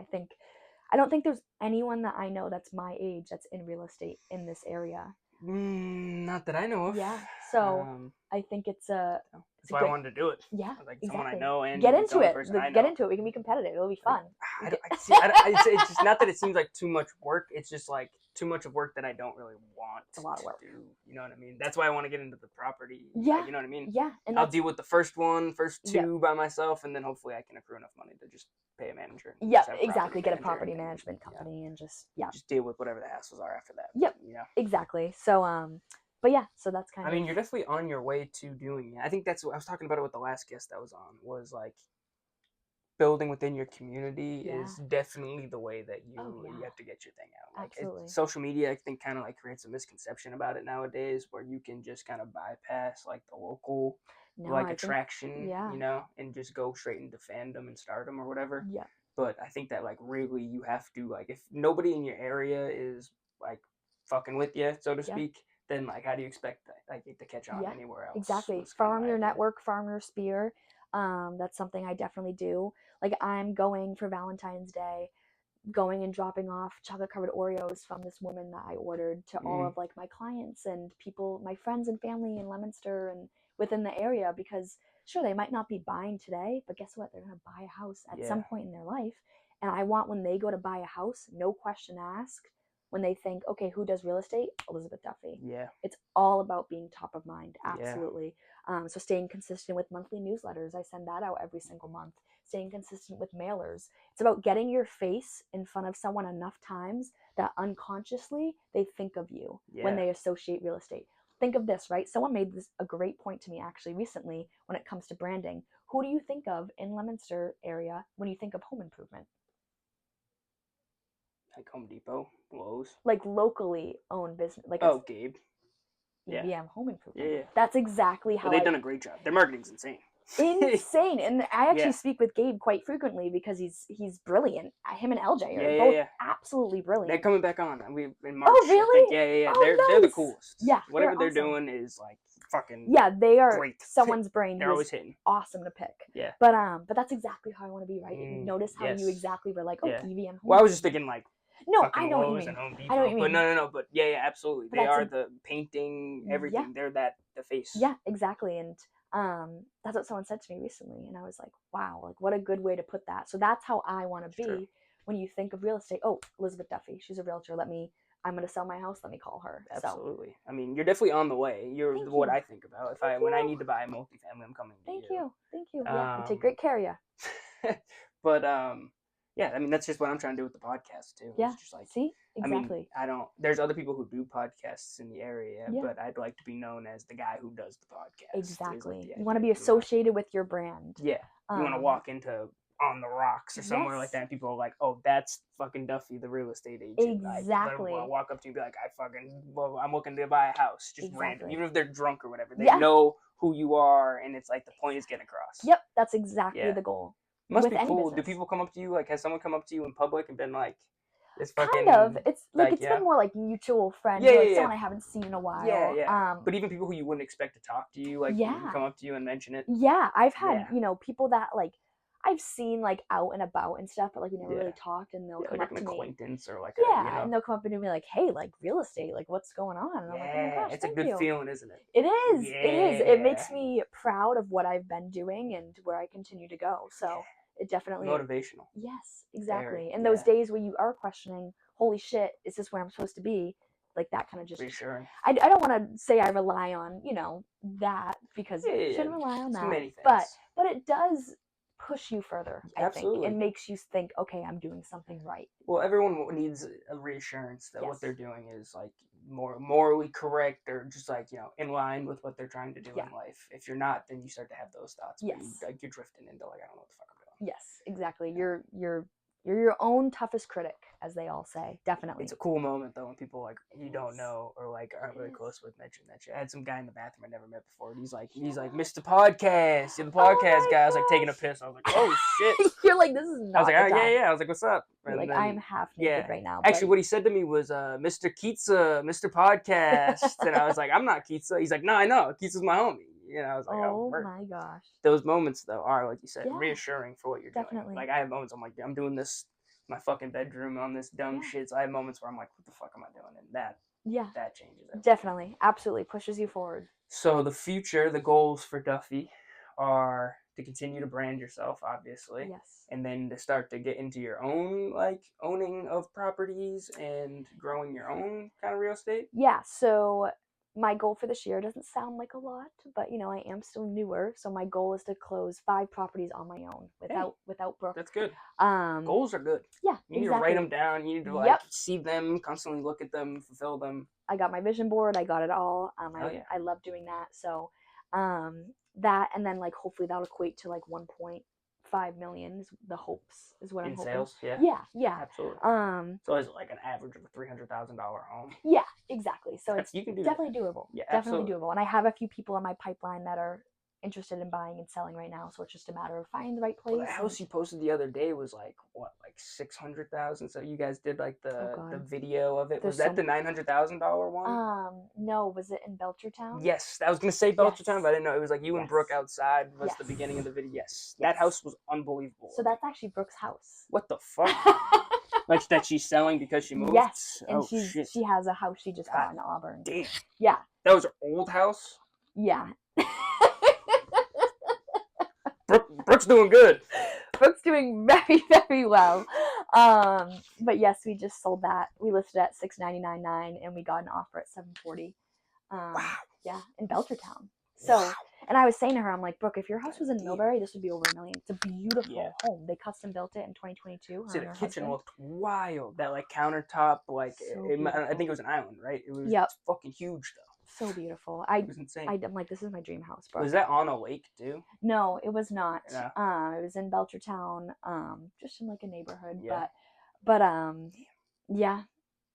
I don't think there's anyone that I know that's my age that's in real estate in this area. Not that I know of. Yeah. So I think it's a. That's why I wanted to do it. Yeah. Like someone I know and get into it. Get into it. We can be competitive. It'll be fun. It's just not that it seems like too much work. It's just like too much of work that I don't really want. It's a lot of work. To do. You know what I mean? That's why I want to get into the property. Yeah. You know what I mean? Yeah. And I'll deal with the first two by myself, and then hopefully I can accrue enough money to just pay a manager. Yeah, exactly. Get a property management company and just just deal with whatever the hassles are after that. Yep. Exactly. So but yeah, so that's kind of. I mean, you're definitely on your way to doing it. I think that's what I was talking about it with the last guest that was on. Was like building within your community is definitely the way that you have to get your thing out. Like absolutely. Social media, I think, kind of like creates a misconception about it nowadays, where you can just kind of bypass like the local attraction, you know, and just go straight into fandom and stardom or whatever. Yeah. But I think that like really you have to like if nobody in your area is like fucking with you, so to speak. Then like how do you expect like it to catch on anywhere else? Exactly. Farm your network, farm your spear. That's something I definitely do. Like I'm going for Valentine's Day going and dropping off chocolate covered Oreos from this woman that I ordered to all of like my clients and people, my friends and family in Leominster and within the area, because sure, they might not be buying today, but guess what? They're going to buy a house at some point in their life. And I want, when they go to buy a house, no question asked, when they think, okay, who does real estate? Elizabeth Duffy. Yeah. It's all about being top of mind. Absolutely. So staying consistent with monthly newsletters. I send that out every single month. Staying consistent with mailers. It's about getting your face in front of someone enough times that unconsciously they think of you when they associate real estate. Think of this, right? Someone made this a great point to me actually recently when it comes to branding. Who do you think of in Leominster area when you think of home improvement? Like Home Depot, Lowe's. Like locally owned business. Like Gabe. EVM Home Improvement. Yeah. That's exactly how they've done a great job. Their marketing's insane. Insane. And I actually speak with Gabe quite frequently because he's brilliant. Him and LJ are both absolutely brilliant. They're coming back on. In March. Oh, really? Yeah. Oh, they're the coolest. Yeah. Whatever they're doing is like fucking they are great. Someone's brain. They're always hitting. Awesome to pick. Yeah. But that's exactly how I want to be, right? Notice how you exactly were like, EVM Home. Well, I was just thinking like I know what you mean. And Home Depot. I know what you mean. But no. But yeah, absolutely. But they are the painting, everything. They're the face. Yeah, exactly. And that's what someone said to me recently, and I was like, wow, like what a good way to put that. So that's how I want to be when you think of real estate. Oh, Elizabeth Duffy, she's a realtor. I'm going to sell my house. Let me call her. Absolutely. So. I mean, you're definitely on the way. You're what I think about. When I need to buy a multifamily, I'm coming to you. Thank you. I take great care of you. But yeah, I mean, that's just what I'm trying to do with the podcast too. Yeah. It's just like, see, exactly. I mean, there's other people who do podcasts in the area, but I'd like to be known as the guy who does the podcast. Exactly. You want to be associated with your brand. Yeah. You want to walk into On the Rocks or somewhere like that, and people are like, oh, that's fucking Duffy, the real estate agent. Exactly. I walk up to you and be like, I'm looking to buy a house. Just random. Even if they're drunk or whatever. They know who you are, and it's like the point is getting across. Yep. That's exactly the goal. It must be cool. Do people come up to you? Like, has someone come up to you in public and been like, it's fucking... Kind of. It's like, it's been more like mutual friends. Someone I haven't seen in a while. Yeah. But even people who you wouldn't expect to talk to you, like, come up to you and mention it. Yeah. I've had, people that, like, I've seen, like, out and about and stuff, but, like, we never really talked, and they'll come up to me. Like an acquaintance or, like, and they'll come up and be like, hey, like, real estate, like, what's going on? And I'm like, oh my gosh, it's a good feeling, isn't it? It is. Yeah. It is. It makes me proud of what I've been doing and where I continue to go. So... It definitely motivational. Yes, exactly. And those days where you are questioning, holy shit, is this where I'm supposed to be? Like that kind of just reassuring. I don't want to say I rely on, that because you shouldn't rely on that. Many things. But it does push you further, Absolutely. I think. It makes you think, okay, I'm doing something right. Well, everyone needs a reassurance that what they're doing is like more morally correct or just like, in line with what they're trying to do in life. If you're not, then you start to have those thoughts. Yes. You're drifting into like, I don't know what the fuck I'm doing. Yes, exactly. You're your own toughest critic, as they all say. Definitely. It's a cool moment though when people like you don't know or like aren't really close with mention that shit. I had some guy in the bathroom I never met before, and he's like, Mr. Podcast, you're the podcast guy. I was like taking a piss. I was like, oh shit. You're like, this is not. I was like, yeah. I was like, what's up? And like, I'm half naked right now. Actually, what he said to me was, Mr. Keitsa, Mr. Podcast, and I was like, I'm not Keitsa. He's like, no, I know. Keitsa's my homie. I was like, oh my gosh. Those moments, though, are, like you said, reassuring for what you're doing. Like, I have moments, I'm like, I'm doing this in my fucking bedroom on this dumb shit. So I have moments where I'm like, what the fuck am I doing? And that changes everything. Definitely. Absolutely. Pushes you forward. So the future, the goals for Duffy are to continue to brand yourself, obviously. Yes. And then to start to get into your own, like, owning of properties and growing your own kind of real estate. Yeah. So... my goal for this year doesn't sound like a lot, but I am still newer. So my goal is to close 5 properties on my own without Brooke. That's good. Goals are good. Yeah, you need to write them down. You need to see them, constantly look at them, fulfill them. I got my vision board. I got it all. I love doing that. So that, and then like hopefully that'll equate to like 1.5 million is the hopes is what I'm hoping. In sales, yeah, absolutely. So is it like an average of a $300,000 home? Yeah, exactly. So it's you can do definitely doable. Yeah, definitely doable. And I have a few people in my pipeline that are interested in buying and selling right now, so it's just a matter of finding the right place. Well, the house you posted the other day was like what, like 600,000. So you guys did like the video of it. Was that the $900,000 one? No, was it in Belchertown? Yes, I was gonna say Belchertown, but I didn't know it was like you and Brooke outside. Was the beginning of the video? Yes, that house was unbelievable. So that's actually Brooke's house. What the fuck? Like that she's selling because she moved? Yes, and she has a house she just got in Auburn. Damn. Yeah. That was her old house? Yeah. Brooke's doing good. Brooke's doing very, very well. But yes, we just sold that. We listed at $699,999 and we got an offer at $740,000. Wow. Yeah, in Belchertown. So, and I was saying to her, I'm like, Brooke, if your house was in Millbury, this would be over $1 million. It's a beautiful home. They custom built it in 2022. See, the kitchen looked wild. That like countertop, like I think it was an island, right? It was fucking huge though. So beautiful. It was insane. I'm like, this is my dream house, bro. Was that on a lake too? No, it was not. No. It was in Belchertown, just in like a neighborhood. Yeah. But yeah.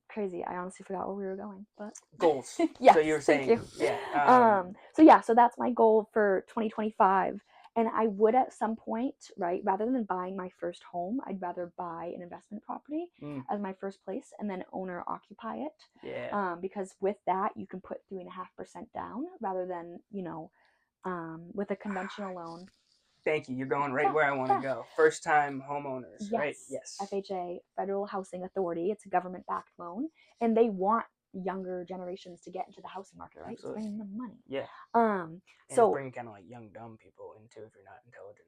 Crazy. I honestly forgot where we were going, but goals. Yeah. So you were saying, so that's my goal for 2025, and I would at some point, right, rather than buying my first home, I'd rather buy an investment property as my first place and then owner occupy it. Yeah. Because with that you can put 3.5% down rather than with a conventional loan. Thank you. You're going right where I want to go. First time homeowners, right? Yes. FHA, Federal Housing Authority. It's a government backed loan, and they want younger generations to get into the housing market, right? Absolutely. It's bringing them money. Yeah. So bringing kind of like young dumb people into if you're not intelligent.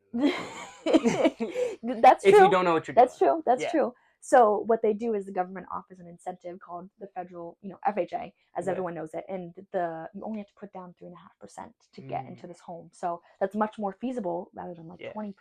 That's true. If you don't know what you're doing. That's true. So what they do is the government offers an incentive called the federal, FHA, as everyone knows it, and you only have to put down 3.5% to get into this home. So that's much more feasible rather than like 20%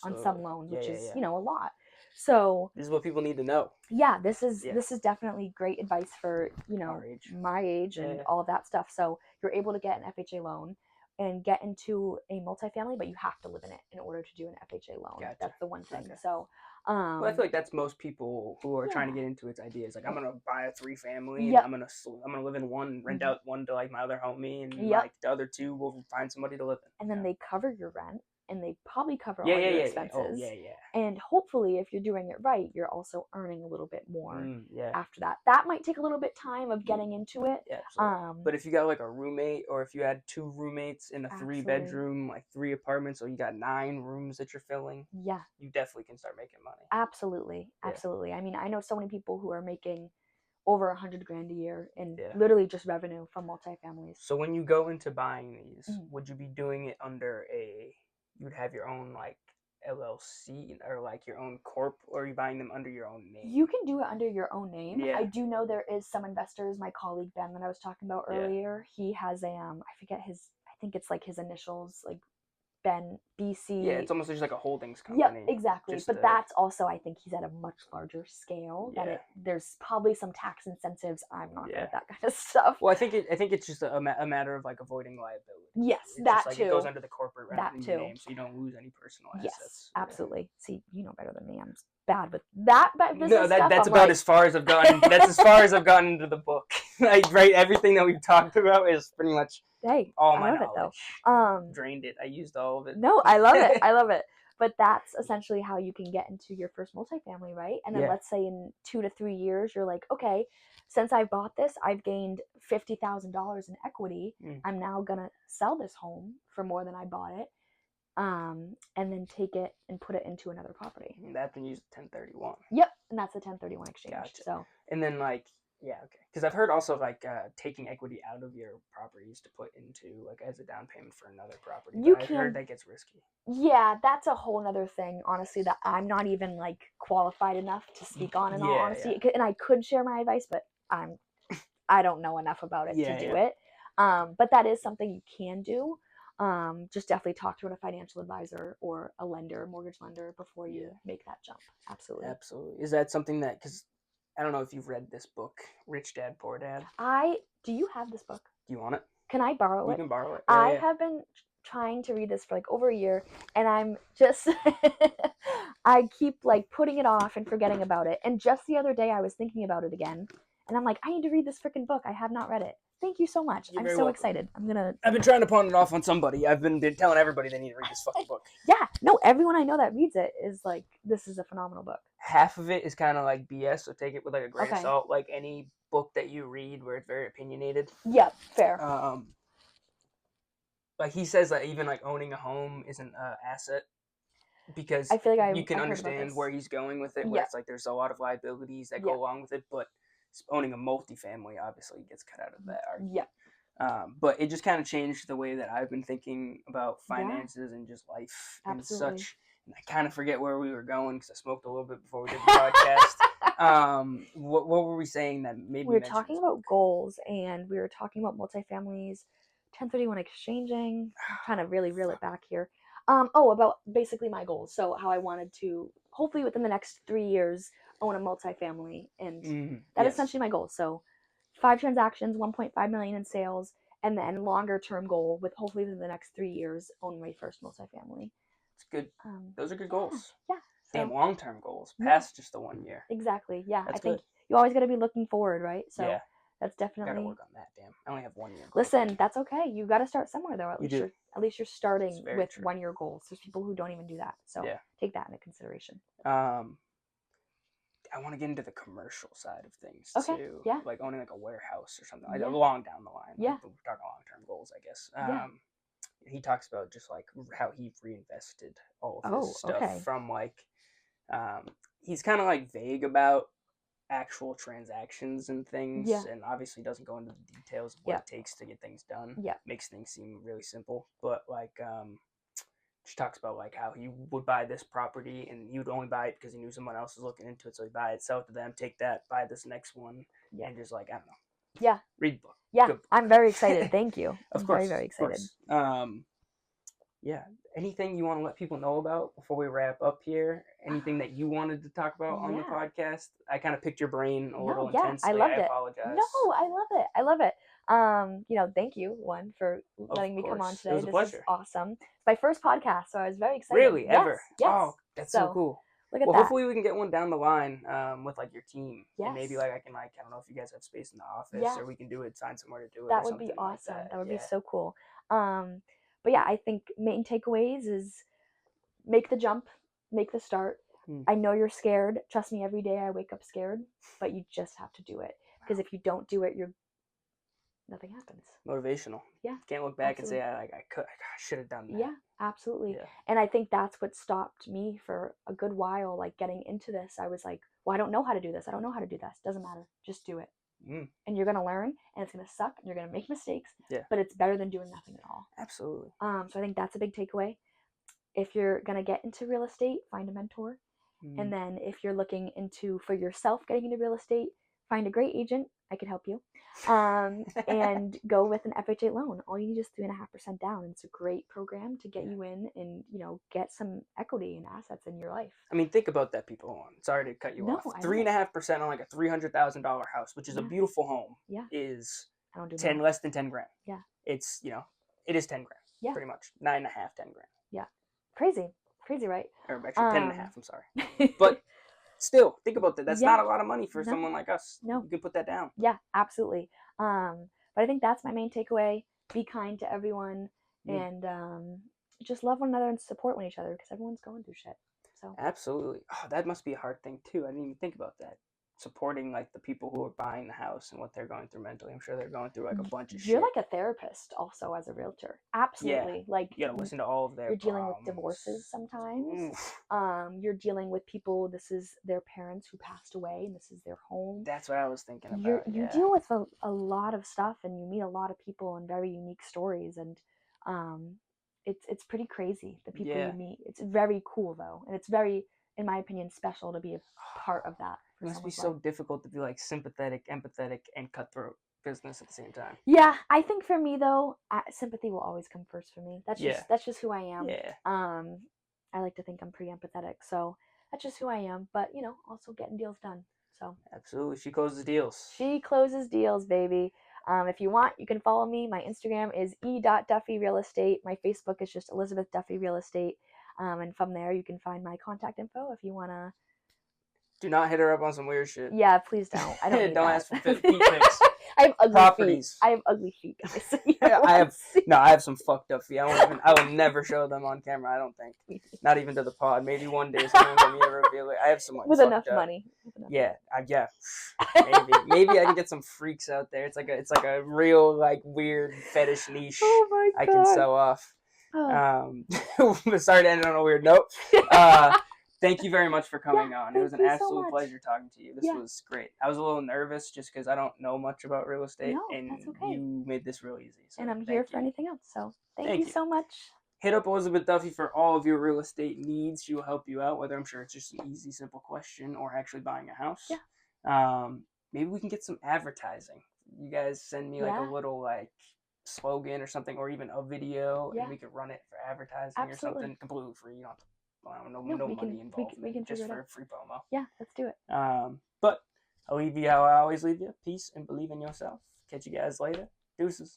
on some loans, which is a lot. So this is what people need to know. Yeah, this is definitely great advice for my age and all of that stuff. So you're able to get an FHA loan and get into a multifamily, but you have to live in it in order to do an FHA loan. Gotcha. That's the one thing. Okay. So well, I feel like that's most people who are trying to get into its ideas. Like, I'm gonna buy a 3-family, and I'm gonna live in one, rent out one to like my other homie, and like the other 2 will find somebody to live in. And then they cover your rent, and they probably cover all your expenses. Oh, and hopefully, if you're doing it right, you're also earning a little bit more after that. That might take a little bit time of getting into it. Yeah, absolutely. But if you got like a roommate, or if you had 2 roommates in a 3-bedroom, like 3 apartments, or you got 9 rooms that you're filling, you definitely can start making money. Absolutely. I mean, I know so many people who are making over $100,000 a year in literally just revenue from multifamilies. So when you go into buying these, would you be doing it under you'd have your own like LLC or like your own corp, or are you buying them under your own name? You can do it under your own name. Yeah. I do know there is some investors. My colleague Ben that I was talking about earlier, he has I forget I think it's like his initials, like Ben BC. Yeah, it's almost just like a holdings company. Yeah, exactly. But that's also, I think he's at a much larger scale. There's probably some tax incentives. I'm not good at that kind of stuff. Well, I think it's just a matter of like avoiding liability. Yes, it's that just like too. It goes under the corporate that too. name, so you don't lose any personal assets. Yes, absolutely. See, you know better than me. I'm bad with that. But that's about as far as I've gotten. That's as far as I've gotten into the book. Like, right, everything that we've talked about is pretty much. Hey, all my knowledge. It though. Drained it. I used all of it. No, I love it. I love it. But that's essentially how you can get into your first multifamily, right? And then let's say in 2 to 3 years, you're like, okay, since I bought this, I've gained $50,000 in equity. I'm now gonna sell this home for more than I bought it, and then take it and put it into another property. And that's when you use 1031. Yep, and that's a 1031 exchange. Gotcha. So. And then like. Yeah, okay. Because I've heard also like taking equity out of your properties to put into like as a down payment for another property. I've heard that gets risky. Yeah, that's a whole other thing, honestly, that I'm not even like qualified enough to speak on in all honesty. And I could share my advice, but I don't know enough about it to do it. But that is something you can do. Just definitely talk to a financial advisor or a lender, mortgage lender, before you make that jump. Absolutely. Absolutely. Is that something that, because I don't know if you've read this book, Rich Dad, Poor Dad. Do you have this book? Do you want it? Can I borrow it? You can borrow it. I have been trying to read this for like over a year, and I'm just, I keep like putting it off and forgetting about it. And just the other day I was thinking about it again, and I'm like, I need to read this freaking book. I have not read it. Thank you so much. You're I'm very so welcome. excited. I've been trying to pawn it off on somebody. I've been telling everybody they need to read this fucking book. Yeah, no, everyone I know that reads it is like, this is a phenomenal book. Half of it is kind of like BS, so take it with like a grain of Okay. salt. Like any book that you read where it's very opinionated. Yeah, fair. Like he says that even like owning a home isn't an asset because I feel like you can I understand where he's going with it, where it's like there's a lot of liabilities that go along with it, but owning a multifamily obviously gets cut out of that argument. But it just kind of changed the way that I've been thinking about finances and just life and such. And I kind of forget where we were going because I smoked a little bit before we did the podcast. What were we saying that made me We were talking about goals, and we were talking about multifamilies, 1031 exchanging. I'm trying to really reel it back here. About basically my goals. So how I wanted to, hopefully within the next 3 years, own a multifamily, and that is essentially my goal. So 5 transactions, 1.5 million in sales, and then longer term goal with hopefully within the next 3 years, own my first multifamily. It's good. Those are good goals. Yeah. So, damn long-term goals past just the 1 year. Exactly. Yeah. That's I think good. you always got to be looking forward, right? So that's definitely. Gotta work on that. Damn, I only have 1 year. Listen, that's okay. You got to start somewhere though. At least you're starting with true. 1 year goals. There's people who don't even do that, so take that into consideration. I want to get into the commercial side of things too. Yeah. Like owning like a warehouse or something. Like along down the line. Yeah. Like we're talking long-term goals, I guess. He talks about just like how he reinvested all of his stuff from like. He's kind of like vague about actual transactions and things, and obviously doesn't go into the details of what it takes to get things done. Makes things seem really simple, but like she talks about like how he would buy this property and he would only buy it because he knew someone else was looking into it, so he'd buy it, sell it to them, take that, buy this next one, and just like I don't know. Read the book. Good. I'm very excited. Thank you. Of course, very excited. Anything you want to let people know about before we wrap up here? Anything that you wanted to talk about on the podcast? I kind of picked your brain a little intensely. I loved it. Apologize. No, I love it. Thank you, one, for letting me come on today. It was a pleasure. Is awesome. It's my first podcast, so I was very excited. Really? Ever? Yes. Oh, that's so cool. Look at that. Hopefully we can get one down the line with like your team. Yes. And maybe like I can like, I don't know if you guys have space in the office or we can do it, sign somewhere to do it. That would be awesome. Like that would be so cool. But yeah, I think main takeaways is make the jump, make the start. I know you're scared. Trust me, every day I wake up scared, but you just have to do it. Because if you don't do it, nothing happens. Motivational. Yeah. Can't look back and say I should have done that. Yeah, absolutely. Yeah. And I think that's what stopped me for a good while, like getting into this. I was like, well, I don't know how to do this. I don't know how to do this. Doesn't matter. Just do it. And you're going to learn, and it's going to suck, and you're going to make mistakes. Yeah. But it's better than doing nothing at all. Absolutely. So I think that's a big takeaway. If you're going to get into real estate, find a mentor. And then if you're looking into for yourself getting into real estate, find a great agent. I can help you. And go with an FHA loan. All you need is 3.5% down. And it's a great program to get you in and, get some equity and assets in your life. I mean, think about that, people. Sorry to cut you off. 3.5% on like a $300,000 house, which is a beautiful home, is less than 10 grand. Yeah. It's, it is 10 grand. Yeah. Pretty much. 9.5, 10 grand. Yeah. Crazy, right? Or actually 10.5, I'm sorry. But still, think about that. That's not a lot of money for someone like us. No. You can put that down. Yeah, absolutely. But I think that's my main takeaway. Be kind to everyone and just love one another and support each other because everyone's going through shit. So absolutely. Oh, that must be a hard thing too. I didn't even think about that. Supporting like the people who are buying the house and what they're going through mentally. I'm sure they're going through like a bunch of shit. You're like a therapist also as a realtor. Absolutely. Yeah. Like you gotta listen to all of their You're dealing problems. with divorces sometimes. You're dealing with people, this is their parents who passed away and this is their home. That's what I was thinking about. You deal with a lot of stuff and you meet a lot of people and very unique stories and it's pretty crazy the people you meet. It's very cool though. And it's very, in my opinion, special to be a part of that. It must be so difficult to be like sympathetic, empathetic, and cutthroat business at the same time. Yeah, I think for me though, sympathy will always come first for me. That's just who I am. Yeah. I like to think I'm pretty empathetic, so that's just who I am. But also getting deals done. So absolutely, she closes deals. She closes deals, baby. If you want, you can follow me. My Instagram is e.duffyrealestate. My Facebook is just Elizabeth Duffy Real Estate. And from there, you can find my contact info if you want to Do not hit her up on some weird shit. Yeah, please don't. I don't need Don't that. ask for feet pics. I have ugly Properties. feet. I have ugly feet, guys. I have some fucked up feet. I will never show them on camera. I don't think. Not even to the pod. Maybe one day someone will me ever reveal it. I have some like with enough money. Yeah. Maybe I can get some freaks out there. It's like a real like weird fetish niche. Oh my God. I can sell off. Sorry to end on a weird note. Thank you very much for coming on. It was an absolute pleasure talking to you. This was great. I was a little nervous just because I don't know much about real estate, and that's okay. You made this real easy. So and I'm here for anything else. So thank you so much. Hit up Elizabeth Duffy for all of your real estate needs. She will help you out, whether I'm sure it's just an easy, simple question or actually buying a house. Yeah. Maybe we can get some advertising. You guys send me like a little like slogan or something, or even a video, and we could run it for advertising or something completely free. You don't have to. No money involved. We can just for free promo. Yeah, let's do it. But I'll leave you how I always leave you. Peace and believe in yourself. Catch you guys later. Deuces.